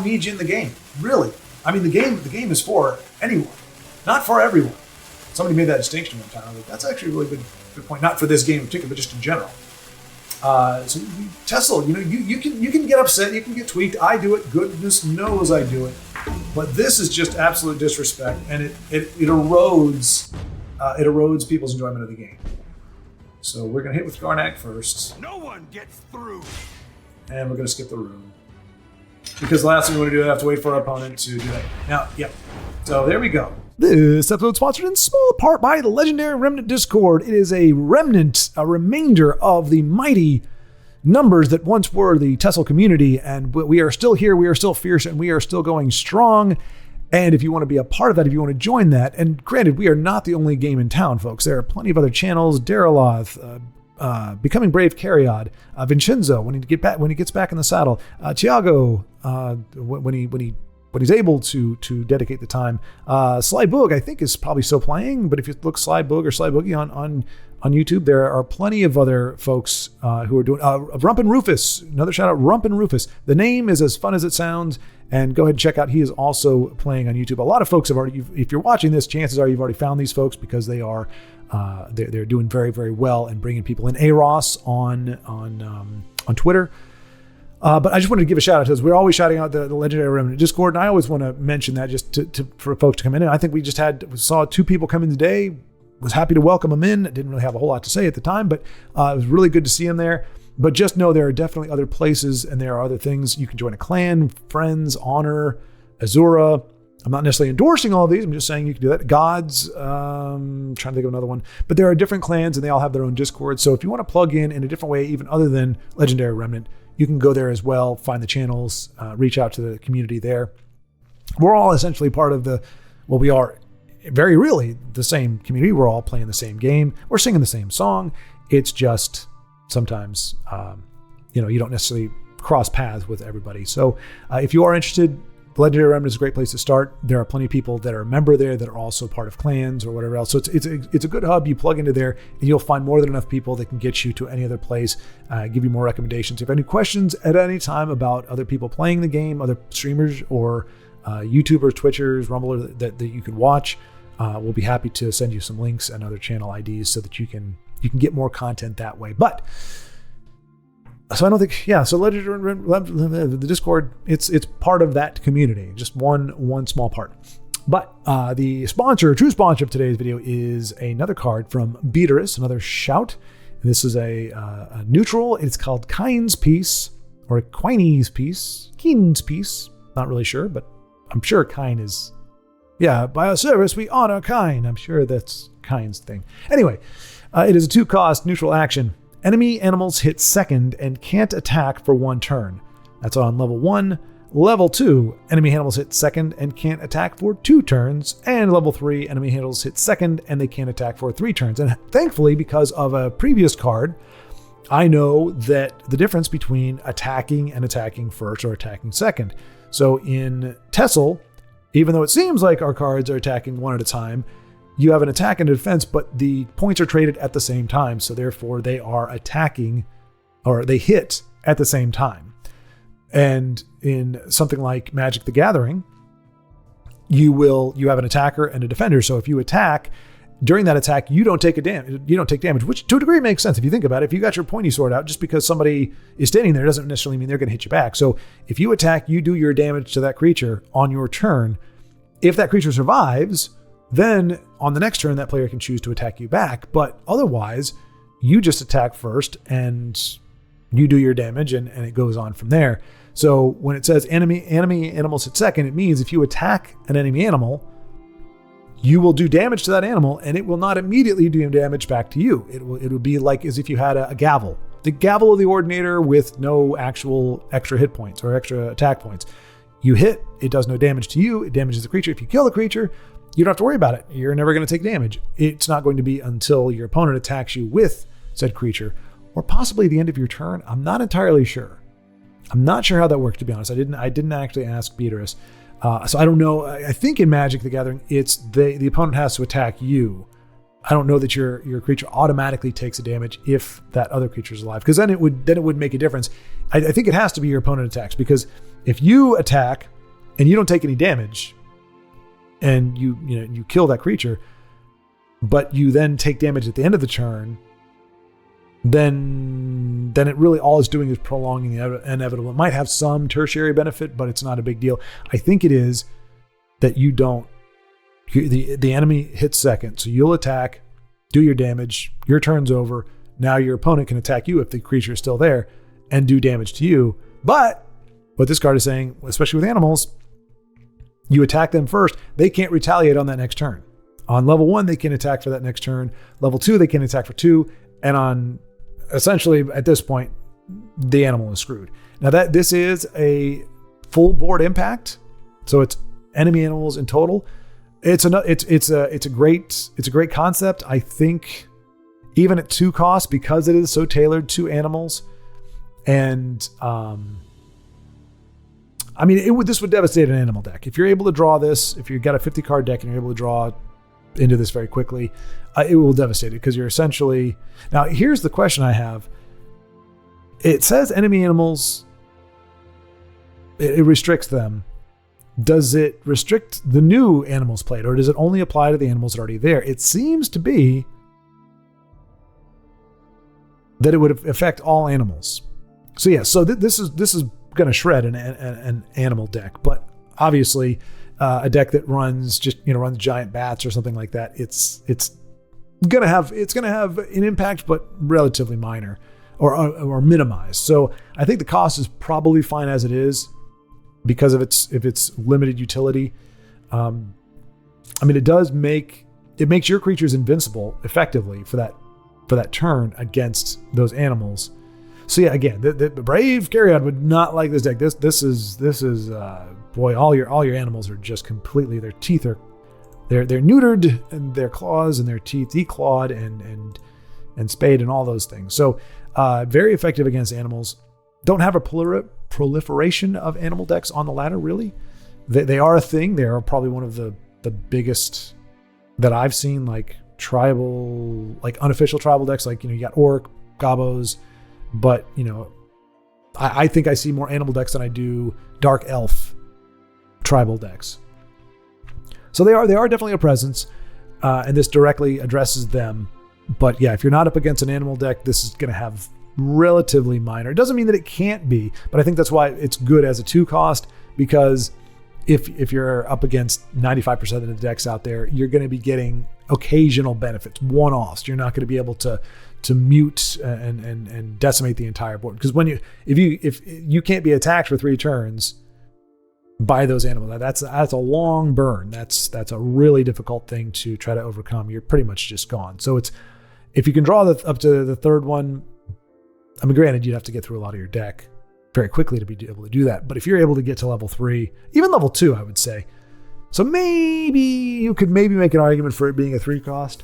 need you in the game, really. I mean, the game is for anyone, not for everyone. Somebody made that distinction one time. I was like, that's actually a really good point. Not for this game in particular, but just in general. So Tessel, you can get upset, you can get tweaked. I do it. Goodness knows I do it. But this is just absolute disrespect, and it erodes people's enjoyment of the game. So we're gonna hit with Garnag first, No one gets through. and we're gonna skip the room. Because the last thing we want to do is have to wait for our opponent to do that. Now, yep. So there we go. This episode is sponsored in small part by the legendary Remnant Discord. It is a remainder of the mighty numbers that once were the Tessel community, and we are still here, we are still fierce, and we are still going strong. And if you want to be a part of that, if you want to join that, and granted, we are not the only game in town, folks. There are plenty of other channels. Daraloth, Becoming Brave Cariad, Vincenzo when he gets back in the saddle, Tiago when he's able to dedicate the time. Sly Boog, I think, is probably still playing, but if you look Sly Boog or Sly Boogie on YouTube, there are plenty of other folks who are doing. Rump and Rufus, another shout out, Rump and Rufus. The name is as fun as it sounds, and go ahead and check out. He is also playing on YouTube. A lot of folks have already. If you're watching this, chances are you've already found these folks because they are. They're doing very, very well and bringing people in. Aros on Twitter. But I just wanted to give a shout out to this. We're always shouting out the Legendary Remnant Discord, and I always want to mention that just for folks to come in. And I think we just saw 2 people come in today. was happy to welcome them in. Didn't really have a whole lot to say at the time, but it was really good to see them there. But just know there are definitely other places and there are other things. You can join a clan, friends, honor, Azura. I'm not necessarily endorsing all of these. I'm just saying you can do that. Gods, trying to think of another one. But there are different clans and they all have their own Discord. So if you want to plug in a different way, even other than Legendary Remnant, you can go there as well, find the channels, reach out to the community there. We're all essentially part of we are very really the same community. We're all playing the same game. We're singing the same song. It's just sometimes, you don't necessarily cross paths with everybody. So if you are interested, Legendary Remnant is a great place to start. There are plenty of people that are a member there that are also part of clans or whatever else. So it's a good hub. You plug into there and you'll find more than enough people that can get you to any other place, give you more recommendations. If you have any questions at any time about other people playing the game, other streamers or YouTubers, Twitchers, Rumblers that you can watch, we'll be happy to send you some links and other channel IDs so that you can get more content that way. But so I don't think, so Legendary, the Discord, it's part of that community, just one small part. But the true sponsor of today's video is another card from Beaterus, another Schwaaard. This is a neutral. It's called Kine's Piece or Quine's Piece. Keen's Piece. Not really sure, but I'm sure Kine is, by our service, we honor Kine. I'm sure that's Kine's thing. Anyway, it is a 2-cost neutral action. Enemy animals hit second and can't attack for 1 turn. That's on level 1. Level 2, enemy animals hit second and can't attack for 2 turns. And level 3, enemy animals hit second and they can't attack for 3 turns. And thankfully, because of a previous card, I know that the difference between attacking and attacking first or attacking second. So in Tessel, even though it seems like our cards are attacking one at a time, you have an attack and a defense, but the points are traded at the same time. So therefore they are attacking or they hit at the same time. And in something like Magic the Gathering, you have an attacker and a defender. So if you attack, during that attack, you don't take damage, which to a degree makes sense if you think about it. If you got your pointy sword out, just because somebody is standing there doesn't necessarily mean they're going to hit you back. So if you attack, you do your damage to that creature on your turn. If that creature survives, then on the next turn, that player can choose to attack you back. But otherwise, you just attack first and you do your damage and it goes on from there. So when it says enemy animals hit second, it means if you attack an enemy animal, you will do damage to that animal and it will not immediately do damage back to you. It will be like as if you had a gavel. The gavel of the Ordinator with no actual extra hit points or extra attack points. You hit, it does no damage to you, it damages the creature. If you kill the creature, you don't have to worry about it. You're never going to take damage. It's not going to be until your opponent attacks you with said creature or possibly the end of your turn. I'm not entirely sure. I'm not sure how that works, to be honest. I didn't actually ask Beaterus. So I don't know. I think in Magic the Gathering, it's the opponent has to attack you. I don't know that your creature automatically takes a damage if that other creature is alive, because then it would make a difference. I think it has to be your opponent attacks, because if you attack and you don't take any damage, and you kill that creature, but you then take damage at the end of the turn, then it really all it's doing is prolonging the inevitable. It might have some tertiary benefit, but it's not a big deal. I think it is that the enemy hits second, so you'll attack, do your damage, your turn's over. Now your opponent can attack you if the creature is still there and do damage to you. But what this card is saying, especially with animals, you attack them first, they can't retaliate on that next turn. On level 1, they can attack for that next turn. Level 2, they can attack for 2. And on, essentially, at this point, the animal is screwed. Now this is a full board impact, so it's enemy animals in total. It's a great concept. I think even at 2 costs, because it is so tailored to animals, and I mean, this would devastate an animal deck. If you're able to draw this, if you've got a 50 card deck and you're able to draw into this very quickly, it will devastate it, because you're essentially... Now, here's the question I have. It says enemy animals, it restricts them. Does it restrict the new animals played, or does it only apply to the animals that are already there? It seems to be that it would affect all animals. So yeah, so this is going to shred an animal deck, but obviously a deck that runs runs giant bats or something like that, it's it's gonna have an impact, but relatively minor or minimized. So I think the cost is probably fine as it is because of its limited utility. I mean, it makes your creatures invincible effectively for that turn against those animals. So yeah, again, the brave Carrion would not like this deck. This is boy, all your animals are just completely, their teeth are they're neutered, and their claws and their teeth declawed and spayed and all those things. So very effective against animals. Don't have a proliferation of animal decks on the ladder, really. They are a thing. They are probably one of the biggest that I've seen, like tribal, like unofficial tribal decks. Like, you got Orc, Gobos, but I think I see more animal decks than I do Dark Elf tribal decks. So they are definitely a presence, and this directly addresses them. But yeah, if you're not up against an animal deck, this is going to have relatively minor. It doesn't mean that it can't be, but I think that's why it's good as a 2 cost, because if you're up against 95% of the decks out there, you're going to be getting occasional benefits, one-offs. You're not going to be able to mute and decimate the entire board, because if you can't be attacked for 3 turns by those animals, that's a long burn. That's a really difficult thing to try to overcome. You're pretty much just gone. So if you can draw up to the 3rd one, I mean, granted, you'd have to get through a lot of your deck very quickly to be able to do that. But if you're able to get to level 3, even level 2, I would say. So maybe you could make an argument for it being a 3 cost.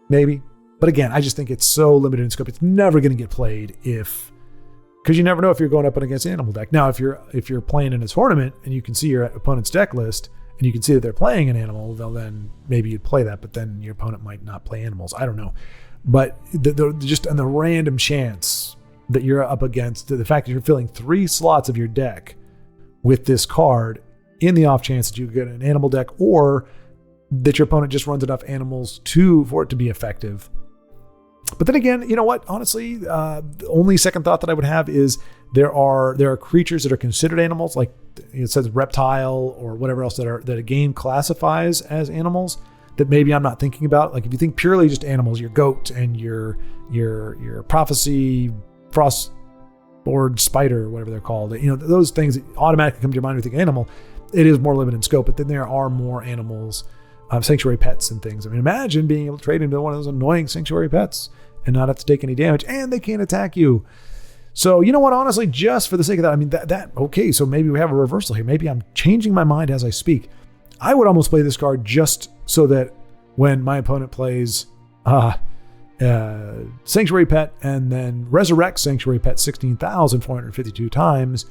Maybe. But again, I just think it's so limited in scope. It's never going to get played because you never know if you're going up against an animal deck. Now, if you're playing in a tournament and you can see your opponent's deck list and you can see that they're playing an animal, then maybe you'd play that, but then your opponent might not play animals. I don't know. But just on the random chance that you're up against, the fact that you're filling 3 slots of your deck with this card, in the off chance that you get an animal deck, or that your opponent just runs enough animals for it to be effective. But then again, you know what? Honestly, the only second thought that I would have is there are creatures that are considered animals, like it says reptile or whatever else that a game classifies as animals, that maybe I'm not thinking about. Like if you think purely just animals, your goat and your prophecy frostboard spider, or whatever they're called, those things that automatically come to your mind when you think animal. It is more limited in scope, but then there are more animals, sanctuary pets and things. I mean, imagine being able to trade into one of those annoying sanctuary pets and not have to take any damage, and they can't attack you. So you know what? Honestly, just for the sake of that, I mean, okay. So maybe we have a reversal here. Maybe I'm changing my mind as I speak. I would almost play this card just so that when my opponent plays Sanctuary Pet and then resurrects Sanctuary Pet 16,452 times,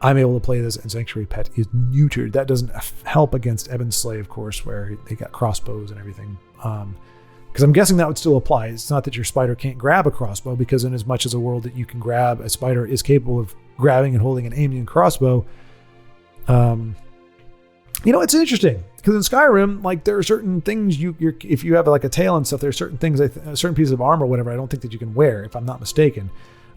I'm able to play this and Sanctuary Pet is neutered. That doesn't help against Ebon's Slay, of course, where they got crossbows and everything. Because I'm guessing that would still apply. It's not that your spider can't grab a crossbow, because in as much as a world that you can grab, a spider is capable of grabbing and holding and aiming a crossbow. It's interesting because in Skyrim, like there are certain things if you have like a tail and stuff, there are certain things, certain pieces of armor or whatever, I don't think that you can wear, if I'm not mistaken,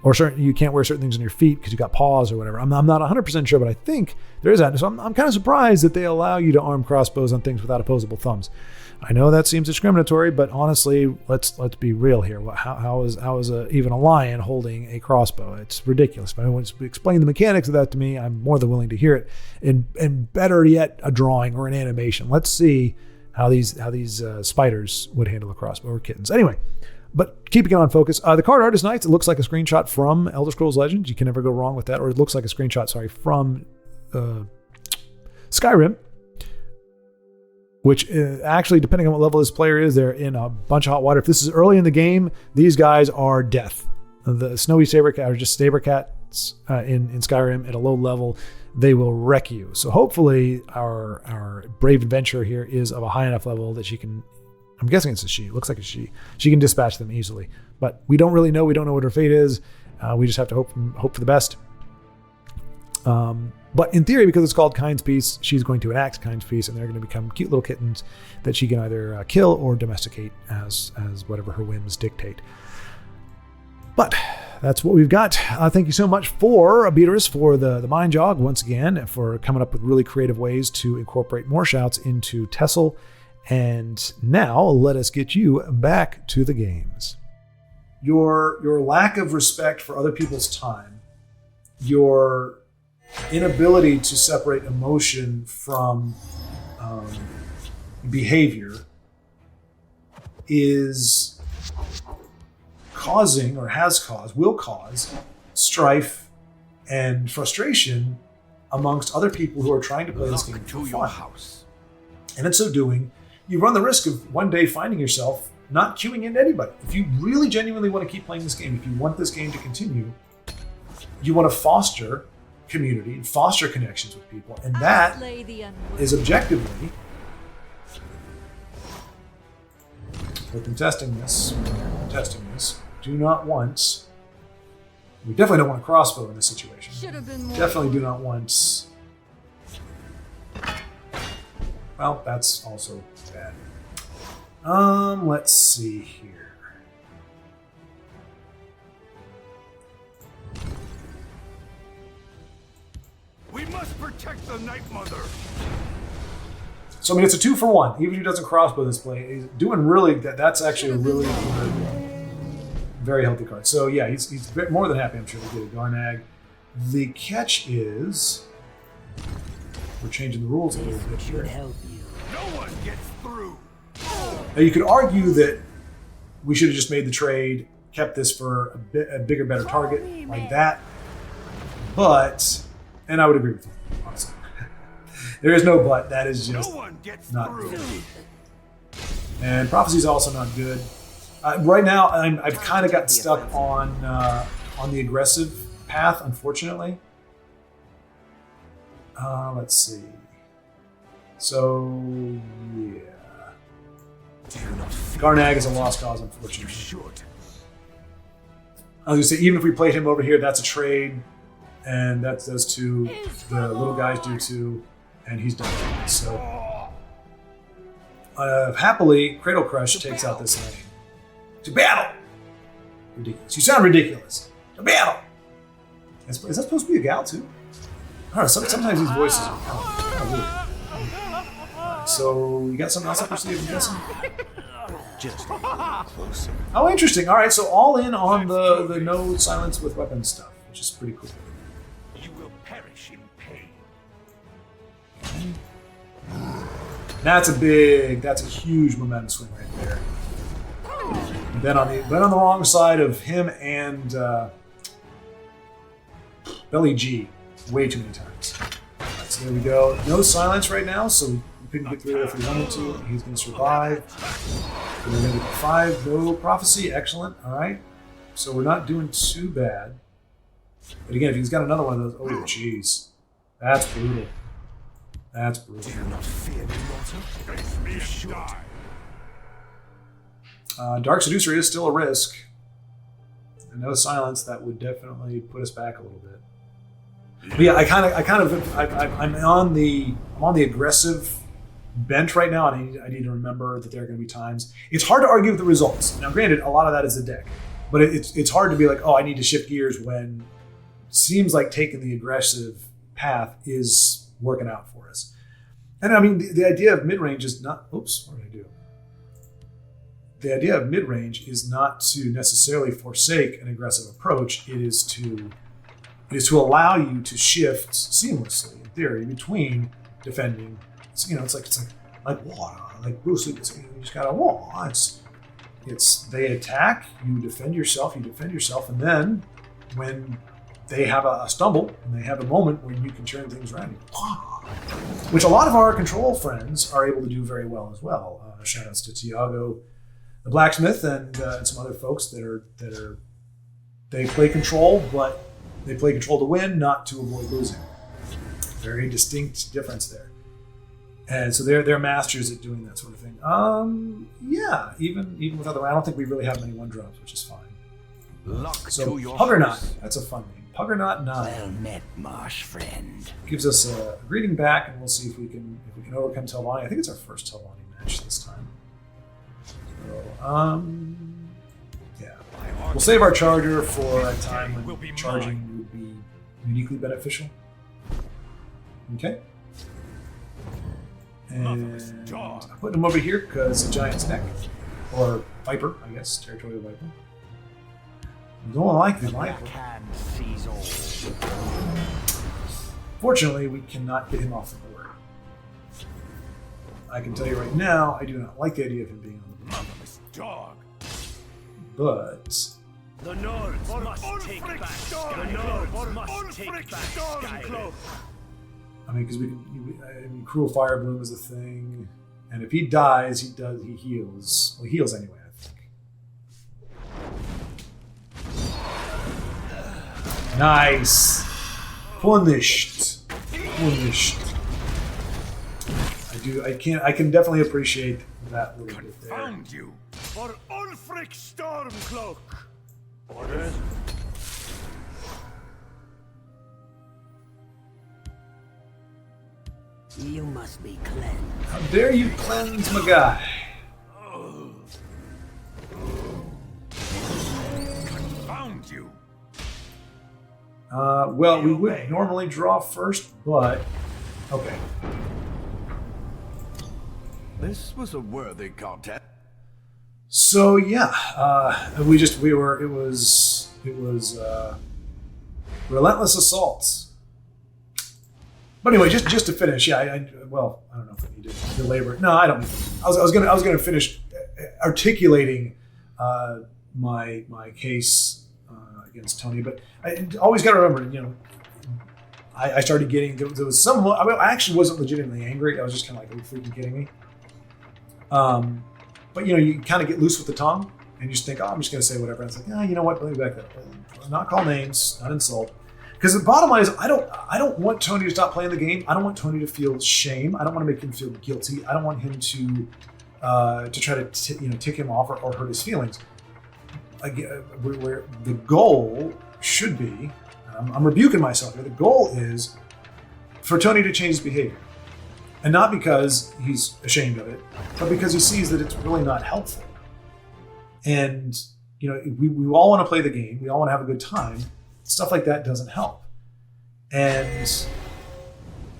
or you can't wear certain things on your feet because you got paws or whatever. I'm not 100% sure, but I think there is that. So I'm kind of surprised that they allow you to arm crossbows on things without opposable thumbs. I know that seems discriminatory, but honestly, let's be real here. How is even a lion holding a crossbow? It's ridiculous. If anyone wants to explain the mechanics of that to me, I'm more than willing to hear it. And better yet, a drawing or an animation. Let's see how these spiders would handle a crossbow, or kittens. Anyway, but keeping it on focus, the card art is nice. It looks like a screenshot from Elder Scrolls Legends. You can never go wrong with that. Or it looks like a screenshot, from Skyrim. Which actually, depending on what level this player is, they're in a bunch of hot water. If this is early in the game, these guys are death. The snowy sabercat are just sabercats in Skyrim at a low level. They will wreck you. So hopefully our brave adventurer here is of a high enough level that she can, I'm guessing it's a she. It looks like a she. She can dispatch them easily. But we don't really know. We don't know what her fate is. We just have to hope for the best. But in theory, because it's called Kind's Peace, she's going to enact Kind's Peace, and they're going to become cute little kittens that she can either kill or domesticate as whatever her whims dictate. But that's what we've got. Thank you so much for Beatrice for the mind jog once again, for coming up with really creative ways to incorporate more shouts into Tessel And now let us get you back to the games. Your lack of respect for other people's time, your inability to separate emotion from behavior is causing, or has caused, will cause strife and frustration amongst other people who are trying to play this game for fun. House. And in so doing, you run the risk of one day finding yourself not queuing into anybody. If you really genuinely want to keep playing this game, if you want this game to continue, you want to foster community and foster connections with people. And that is objectively, with them testing this, do not want, we definitely don't want a crossbow in this situation. Definitely do not want, well, that's also bad. Let's see here. We must protect the Night Mother. So, I mean, it's a 2-for-1. Even if he doesn't crossbow this play, he's doing really, that's actually a really good, very healthy card. So, yeah, he's more than happy, I'm sure, to get a Garnag. The catch is, we're changing the rules a little bit here. Help you. No one gets through. Now, you could argue that we should have just made the trade, kept this for a bigger, better target like that. But, and I would agree with you, honestly. There is no but. That is just No one gets not through. good. And Prophecy is also not good. Right now, I've kind of gotten stuck on the aggressive path, unfortunately. Let's see. So, yeah. Garnag is a lost cause, unfortunately. I was going to say, even if we played him over here, that's a trade. And that's those two. The little guys do too. And he's done. So, happily, Cradle Crush takes out this lane. To battle! Ridiculous. You sound ridiculous. To battle! Is that supposed to be a gal too? I don't know. Sometimes these voices are so, you got something else up your sleeve, I'm guessing? Just a little closer. Oh, interesting. All right, so all in on the no silence with weapons stuff, which is pretty cool. You will perish in pain. That's a huge momentum swing right there. Been on the wrong side of him and Belly G way too many times. All right, so there we go. No silence right now, so we couldn't get through it if we wanted to. He's going to survive. So we're going to get 5. No prophecy. Excellent. All right. So we're not doing too bad. But again, if he's got another one of those, oh jeez, that's brutal. That's brutal. Do not fear me, mortal. Face me and die. Dark Seducer is still a risk. And no silence, that would definitely put us back a little bit. But yeah, I'm on the aggressive bent right now, and I need to remember that there are going to be times. It's hard to argue with the results. Now, granted, a lot of that is the deck, but it's hard to be like, oh, I need to shift gears when it seems like taking the aggressive path is working out for us. And I mean, the idea of mid-range is not. Oops, what did I do? The idea of mid-range is not to necessarily forsake an aggressive approach. It is to allow you to shift seamlessly, in theory, between defending. It's like water, like Bruce Lee was saying. You just gotta walk. It's they attack, you defend yourself, and then when they have a stumble and they have a moment where you can turn things around, which a lot of our control friends are able to do very well as well. Shout outs to Tiago, the blacksmith, and some other folks they play control, but they play control to win, not to avoid losing. Very distinct difference there. And so they're masters at doing that sort of thing. Yeah, even with other, I don't think we really have many 1-drops, which is fine. Luck So to your Puggernaut, house. that's a fun name. Puggernaut 9 Well met, marsh friend. gives us a greeting back, and we'll see if we can overcome Telvanni. I think it's our first Telvanni match this time. So, yeah, we'll save our charger for a time when charging would be uniquely beneficial. Okay. Motherless And dog. I'm putting him over here because the giant's neck. Or viper, I guess. Territorial viper. I don't like the viper. Backhand sees all. Fortunately, we cannot get him off the board. I can tell you right now, I do not like the idea of him being on the board. Motherless dog. But The Nords must take back. The Nords must take back Skyrim. I mean, because cruel fire bloom is a thing, and if he dies, he heals. Well, he heals anyway, I think. Nice, punished. I can definitely appreciate that little bit there. Found you. For Ulfric Stormcloak. Orders. You must be cleansed. How dare you cleanse my guy? Found you. Well, we would normally draw first, but okay. This was a worthy contest. So yeah, it was relentless assaults. But anyway, just to finish, yeah, I don't know if I need to belabor it. No, I don't. I was gonna finish articulating my case against Tony, but I always got to remember, I started getting there was some. I actually wasn't legitimately angry. I was just kind of like, "Are you freaking kidding me?" But you kind of get loose with the tongue, and you just think, "Oh, I'm just gonna say whatever." And it's like, you know what? Let me back that up. Not call names, not insult. Because the bottom line is, I don't want Tony to stop playing the game. I don't want Tony to feel shame. I don't want to make him feel guilty. I don't want him to try to tick him off or hurt his feelings. Again, where the goal should be, I'm rebuking myself here. The goal is for Tony to change his behavior, and not because he's ashamed of it, but because he sees that it's really not helpful. And we all want to play the game. We all want to have a good time. Stuff like that doesn't help. And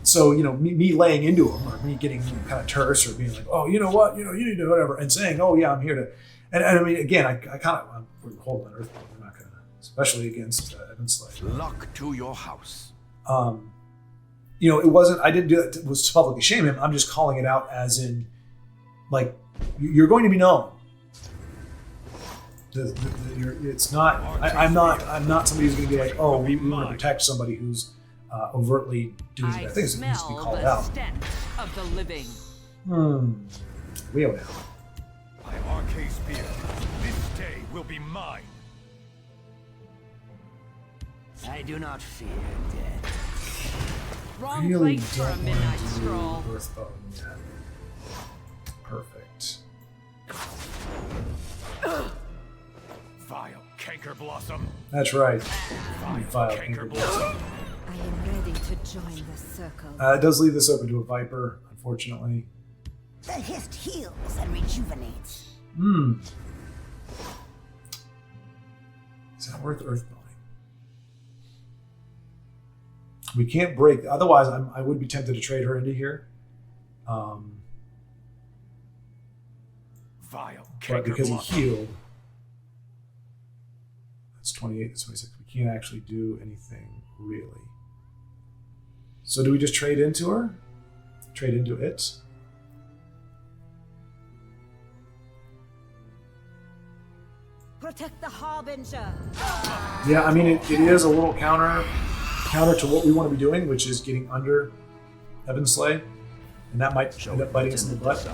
so, me laying into him or me getting kind of terse or being like, oh, you know what, you need to whatever, and saying, oh, yeah, I'm here to. And I mean, again, we're holding on Earthbound. We're not going to, especially against Evan Slade. Luck to your house. It wasn't, I didn't do that, it was to publicly shame him. I'm just calling it out as in, like, you're going to be known. It's not. I'm not somebody who's going to be like, oh, we want to protect somebody who's overtly doing bad things. It needs to be called out. Stench of the living. Leo now. I am Arcade Spear. This day will be mine. I do not fear death. Wrong Really place for don't a want midnight to do stroll. Earthbound yet. Perfect. Vile canker blossom. That's right. Vile canker blossom. I am ready to join the circle. It does leave this open to a Viper, unfortunately. The hist heals and rejuvenates. Is that worth Earthbowing? We can't break. Otherwise, I would be tempted to trade her into here. Vile But canker because he blossom. healed, that's 28, that's 26. We can't actually do anything really. So do we just trade into her? Trade into it? Protect the Harbinger. Yeah, I mean, it is a little counter to what we want to be doing, which is getting under Evan Slay. And that might end up biting us in the butt.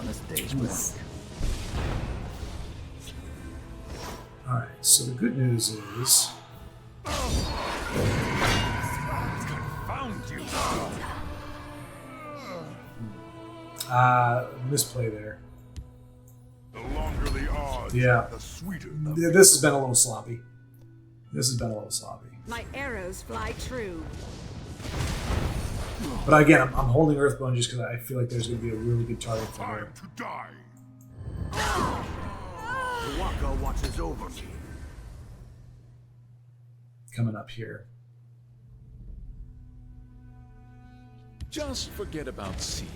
Alright, so the good news is... Found you. misplay there. The longer the odds, Yeah. the sweeter This has been a little sloppy. My arrows fly true. But again, I'm holding Earthbone just because I feel like there's going to be a really good target for her. time to die. The Waka watches over me. Coming up here. Just forget about seeing me.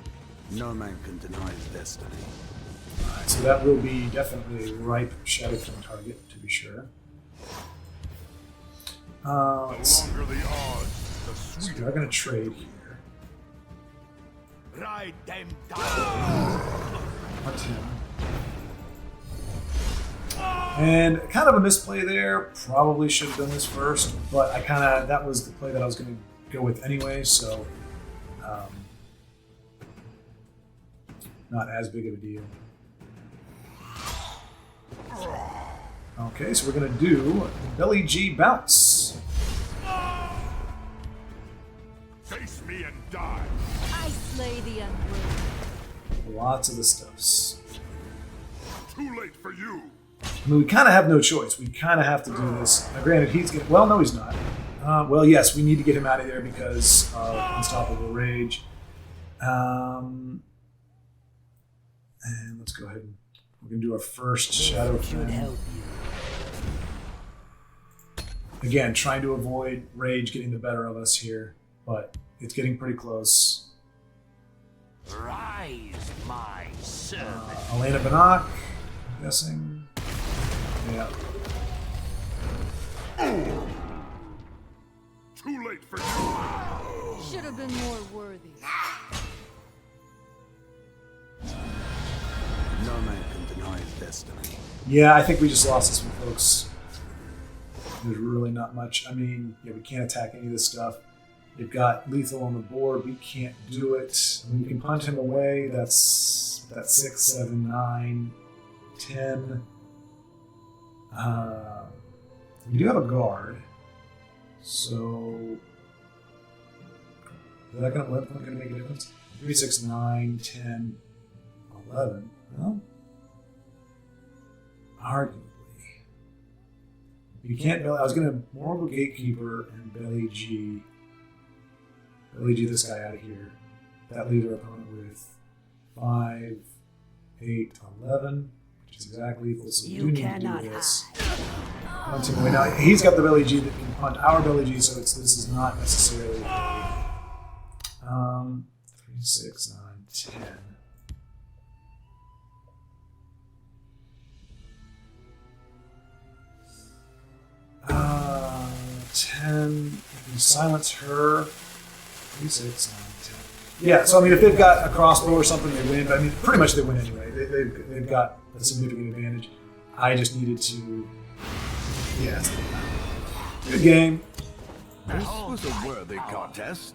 No man can deny his destiny. Alright, so that will be definitely a ripe Shadow King target, to be sure. Let's see. The longer the odds, the So sweeter. we're going to trade here. Ride them down. Hunt him. And kind of a misplay there. Probably should have done this first, but that was the play that I was going to go with anyway, so not as big of a deal. Okay, so we're going to do Belly G Bounce. Face me and die. I slay the unworthy. Lots of the stuffs. Too late for you. I mean, we kind of have no choice. We kind of have to do this. Now, granted, he's going to... Well, no, he's not. Well, yes, we need to get him out of there because of Unstoppable Rage. And let's go ahead and... We're going to do our first Shadow King. Again, trying to avoid Rage getting the better of us here, but it's getting pretty close. Rise, my servant. Elena Banach, I'm guessing. Yeah. Too late for you. Should have been more worthy. No man can deny his destiny. Yeah, I think we just lost this one, folks. There's really not much. I mean, yeah, we can't attack any of this stuff. They've got lethal on the board. We can't do it. I mean, we can punt him away. That's 6, 7, 9, 10. We do have a guard. So is that going to make a difference? 3, 6, 9, 10, 11. Well, arguably. You can't. I was going to Mortal Gatekeeper and Belly G. Belly G this guy out of here. That leaves our opponent with 5, 8, 11, which is exactly equal. So we do need to do this. Punt him away. Now he's got the Belly G that can punt our Belly G, so this is not necessarily. 3, 6, 9, 10. 10, You silence her. 3, 6, 9, 10. Yeah, so I mean, if they've got a crossbow or something, they win. But I mean, pretty much they win anyway. They've got a significant advantage. I just needed to. Yeah, it's good game. This was a worthy contest.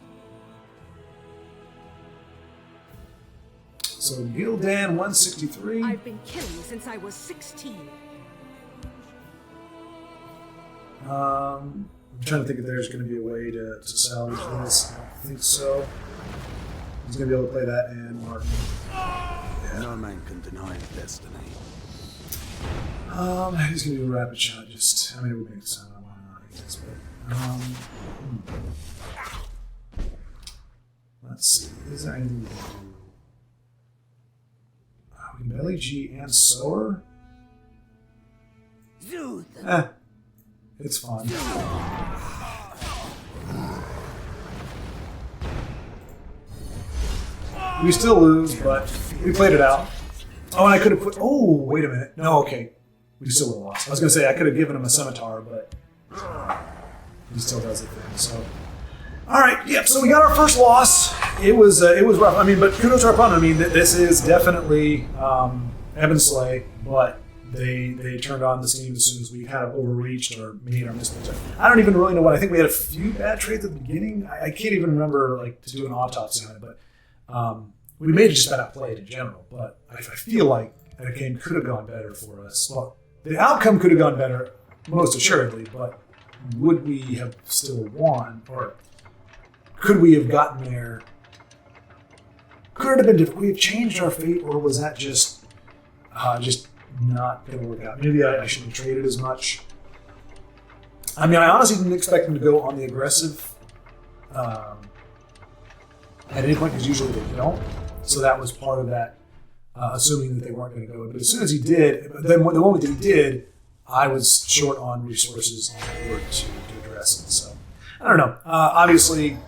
So Gildan 163. I've been killing since I was 16. I'm trying to think if there's going to be a way to salvage this. I don't think so. He's going to be able to play that and mark. Yeah. No man can deny his destiny. He's going to do a rapid shot. Just, I mean, it would make sense. I want to, I guess, but let's see. Is there anything we can do? We can belly G and sower. It's fun. We still lose, but we played it out. Oh, and I could have put. Oh, wait a minute. No, okay. We still would have lost. I was going to say I could have given him a scimitar, but he still does the thing. So, all right. Yep. So we got our first loss. It was rough. I mean, but kudos to our opponent. I mean, this is definitely Evan Slay, but they turned on the steam as soon as we kind of overreached or made our mistakes. I don't even really know what. I think we had a few bad trades at the beginning. I can't even remember like to do an autopsy on it, but we may have just been outplayed in general. But I feel like that game could have gone better for us. Well, the outcome could have gone better, most assuredly. But would we have still won, or could we have gotten there? Could it have been different? Could we have changed our fate, or was that just not going to work out? Maybe I shouldn't have traded as much. I mean, I honestly didn't expect them to go on the aggressive at any point, because usually they don't. So that was part of that, assuming that they weren't going to go. But as soon as he did, then the moment that he did, I was short on resources on the board to address it. So I don't know. Obviously,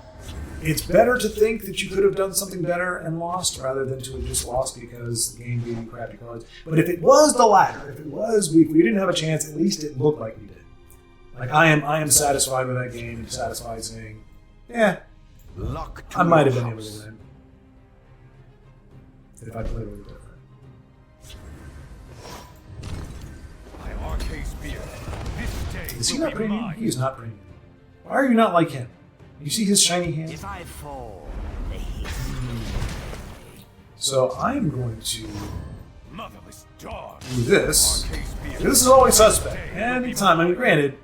it's better to think that you could have done something better and lost rather than to have just lost because the game gave you crappy cards. But if it was the latter, if it was we didn't have a chance, at least it looked like we did. Like I am satisfied with that game and satisfied saying, yeah, Luck to I might have your been able house. to win if I played a little different. My arcane spear. This day Is he will not be premium? mine. He is not premium. Why are you not like him? You see his shiny hand? If I fall, So I'm going to Motherless dog. do this. Arcane spear. This is always suspect. Anytime, I mean, granted,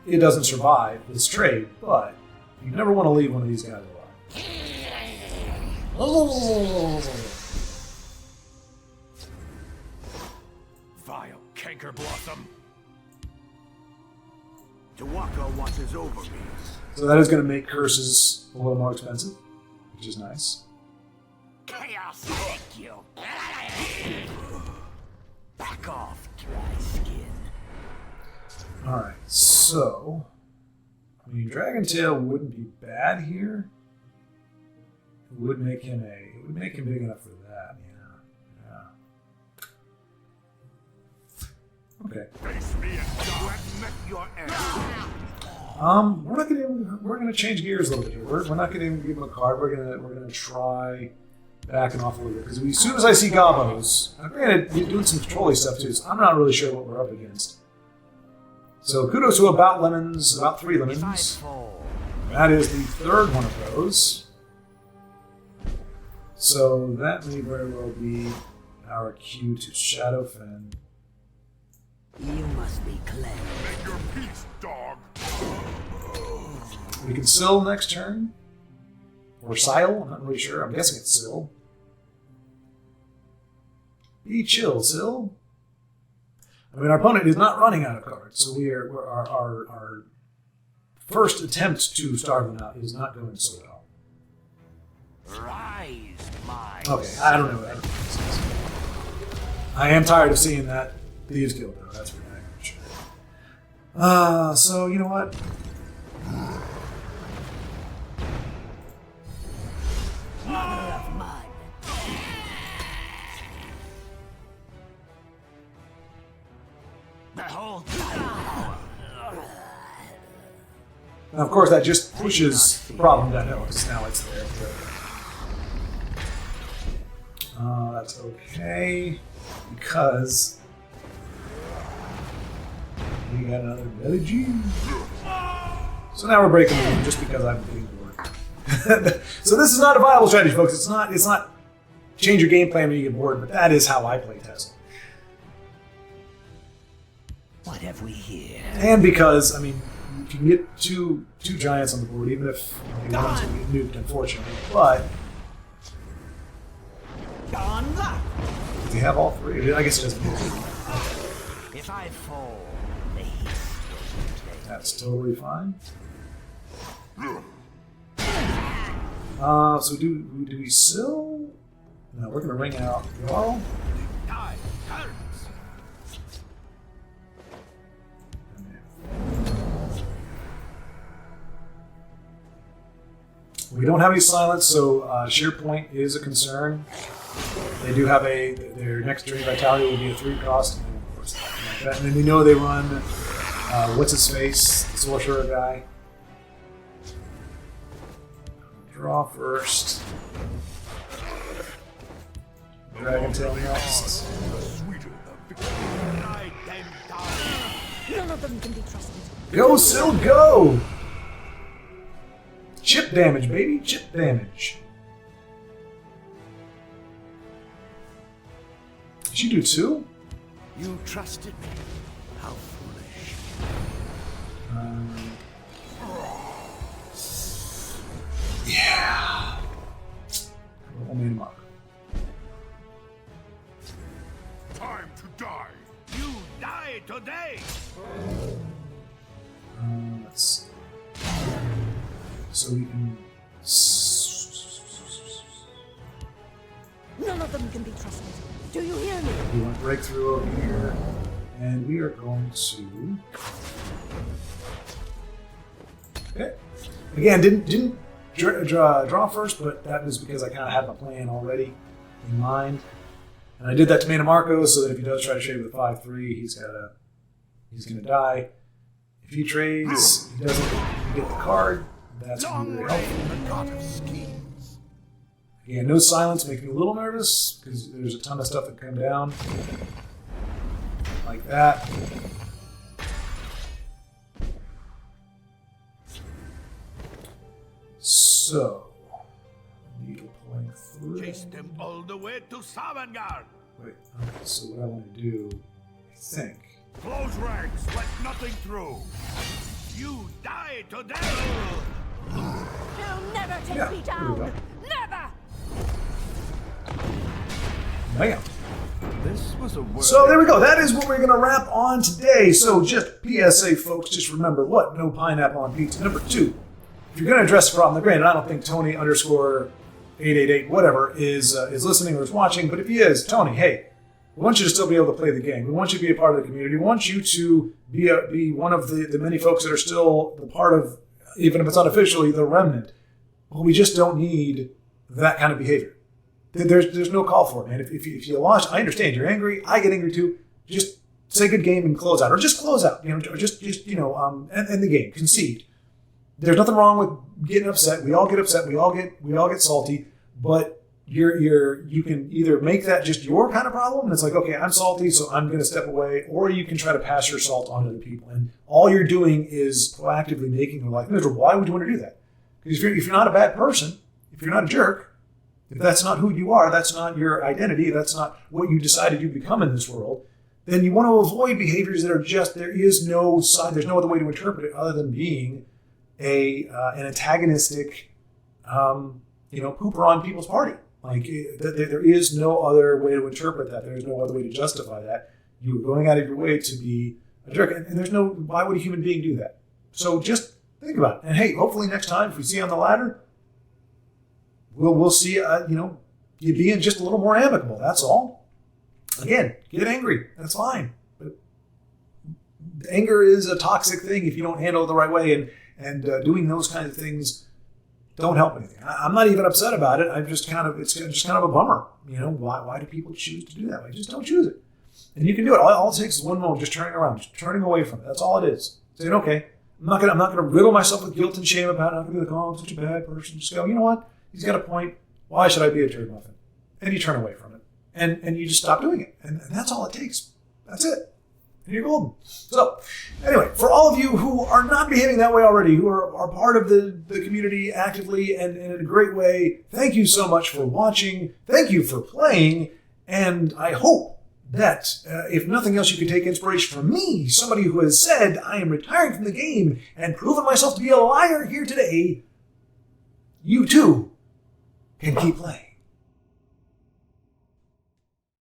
it doesn't survive this trade, but you never want to leave one of these guys alive. Vile canker blossom. Tawaka watches over me. So that is going to make curses a little more expensive, which is nice. Chaos, thank you. Back off, dry skin. Alright, so I mean Dragon Tail wouldn't be bad here. It would make him big enough for that, yeah. Okay. Face me and You die. have met your end. We're gonna change gears a little bit here. We're not gonna even give him a card. We're gonna try backing off a little bit because as soon as I see Gabos, now granted he's doing some controlling stuff too, so I'm not really sure what we're up against. So kudos to about 3 If I lemons. fall, That is the third one of those. So that may very well be our cue to Shadowfen. You must be cleansed. Make your peace, dog. We can Sill next turn. Or Sile, I'm not really sure. I'm guessing it's Sill. Be chill, Sill. I mean, our opponent is not running out of cards, so our first attempt to starve them out is not going so well. rise, my Okay, I don't know what that says. I am tired of seeing that Thieves Guild, though. That's for damn sure. So, you know what? Mother of mud. Behold, And of course, that just pushes the problem downhill because now it's there. That's okay because we got another belly G. So now we're breaking the rule just because I'm getting bored. So this is not a viable strategy, folks. It's not change your game plan when you get bored, but that is how I play Tesla. What have we here? And because, I mean, you can get two giants on the board, even if they want to be nuked, unfortunately. But Gone luck. does he have all three? I guess he doesn't. If I fall, the heat will take. That's totally fine. So do we still? No, we're gonna ring out Jarl. Die, turns. We don't have any silence, so sheer point is a concern. They do have their next journey vitality will be a 3 cost, and of course, like that. And then we know they run what's his face, the sorcerer guy. Draw first. Dragon Tail next. None of them can be trusted. Go, Sil, go! Chip damage, baby, chip damage. Did you do 2? You trusted me. How foolish. Yeah. Roll me a mark. Time to die. You die today. Let's see. So we can. None of them can be trusted. Do you hear me? We want breakthrough over here, and we are going to. Okay. Again, didn't draw first, but that was because I kind of had my plan already in mind, and I did that to Mana Marco so that if he does try to trade with 5/3, he's gonna die. If he trades, he doesn't get the card. That's Long really reign, helpful. the god of schemes. Again, no silence makes me a little nervous because there's a ton of stuff that come down like that. So, needle pulling through. Chase them all the way to Savangard. Wait, okay, so what I want to do, I think. Close ranks, let nothing through. You die today. You'll never take Yeah, me here we go. down. Never. Bam. This was a word. So there we go. That is what we're going to wrap on today. So just PSA, folks, just remember what? No pineapple on pizza. Number 2, if you're going to address the problem, granted, I don't think Tony _888 whatever is listening or is watching, but if he is, Tony, hey, we want you to still be able to play the game. We want you to be a part of the community. We want you to be one of the many folks that are still the part of, even if it's unofficially, the remnant. But we just don't need that kind of behavior. There's no call for it, man. If you lost, I understand you're angry. I get angry too. Just say good game and close out, or just close out. Or just end the game. Concede. There's nothing wrong with getting upset. We all get upset. We all get salty. But you can either make that just your kind of problem, and it's like, okay, I'm salty, so I'm going to step away, or you can try to pass your salt on to the people, and all you're doing is proactively making their life miserable. Why would you want to do that? Because if you're not a bad person, if you're not a jerk, if that's not who you are, that's not your identity, that's not what you decided you become in this world, then you want to avoid behaviors that are just, there's no other way to interpret it other than being an antagonistic, pooper on people's party. Like, there is no other way to interpret that. There is no other way to justify that. You're going out of your way to be a jerk. And there's no, why would a human being do that? So just think about it. And hey, hopefully next time, if we see you on the ladder, we'll see, you being just a little more amicable. That's all. Again, get angry. That's fine. But anger is a toxic thing if you don't handle it the right way. And doing those kinds of things don't help anything. I'm not even upset about it. It's just kind of a bummer. Why do people choose to do that? Just don't choose it. And you can do it. All it takes is one moment, just turning around, just turning away from it. That's all it is. Saying, okay, I'm I'm not gonna riddle myself with guilt and shame about it. I'm not gonna be like, oh, I'm such a bad person. Just go, you know what? He's got a point. Why should I be a turd muffin? And you turn away from it. And you just stop doing it. And that's all it takes. That's it. And you're golden. So, anyway, for all of you who are not behaving that way already, who are part of the community actively and in a great way, thank you so much for watching. Thank you for playing. And I hope that, if nothing else, you can take inspiration from me, somebody who has said, I am retiring from the game and proven myself to be a liar here today. You too can keep playing.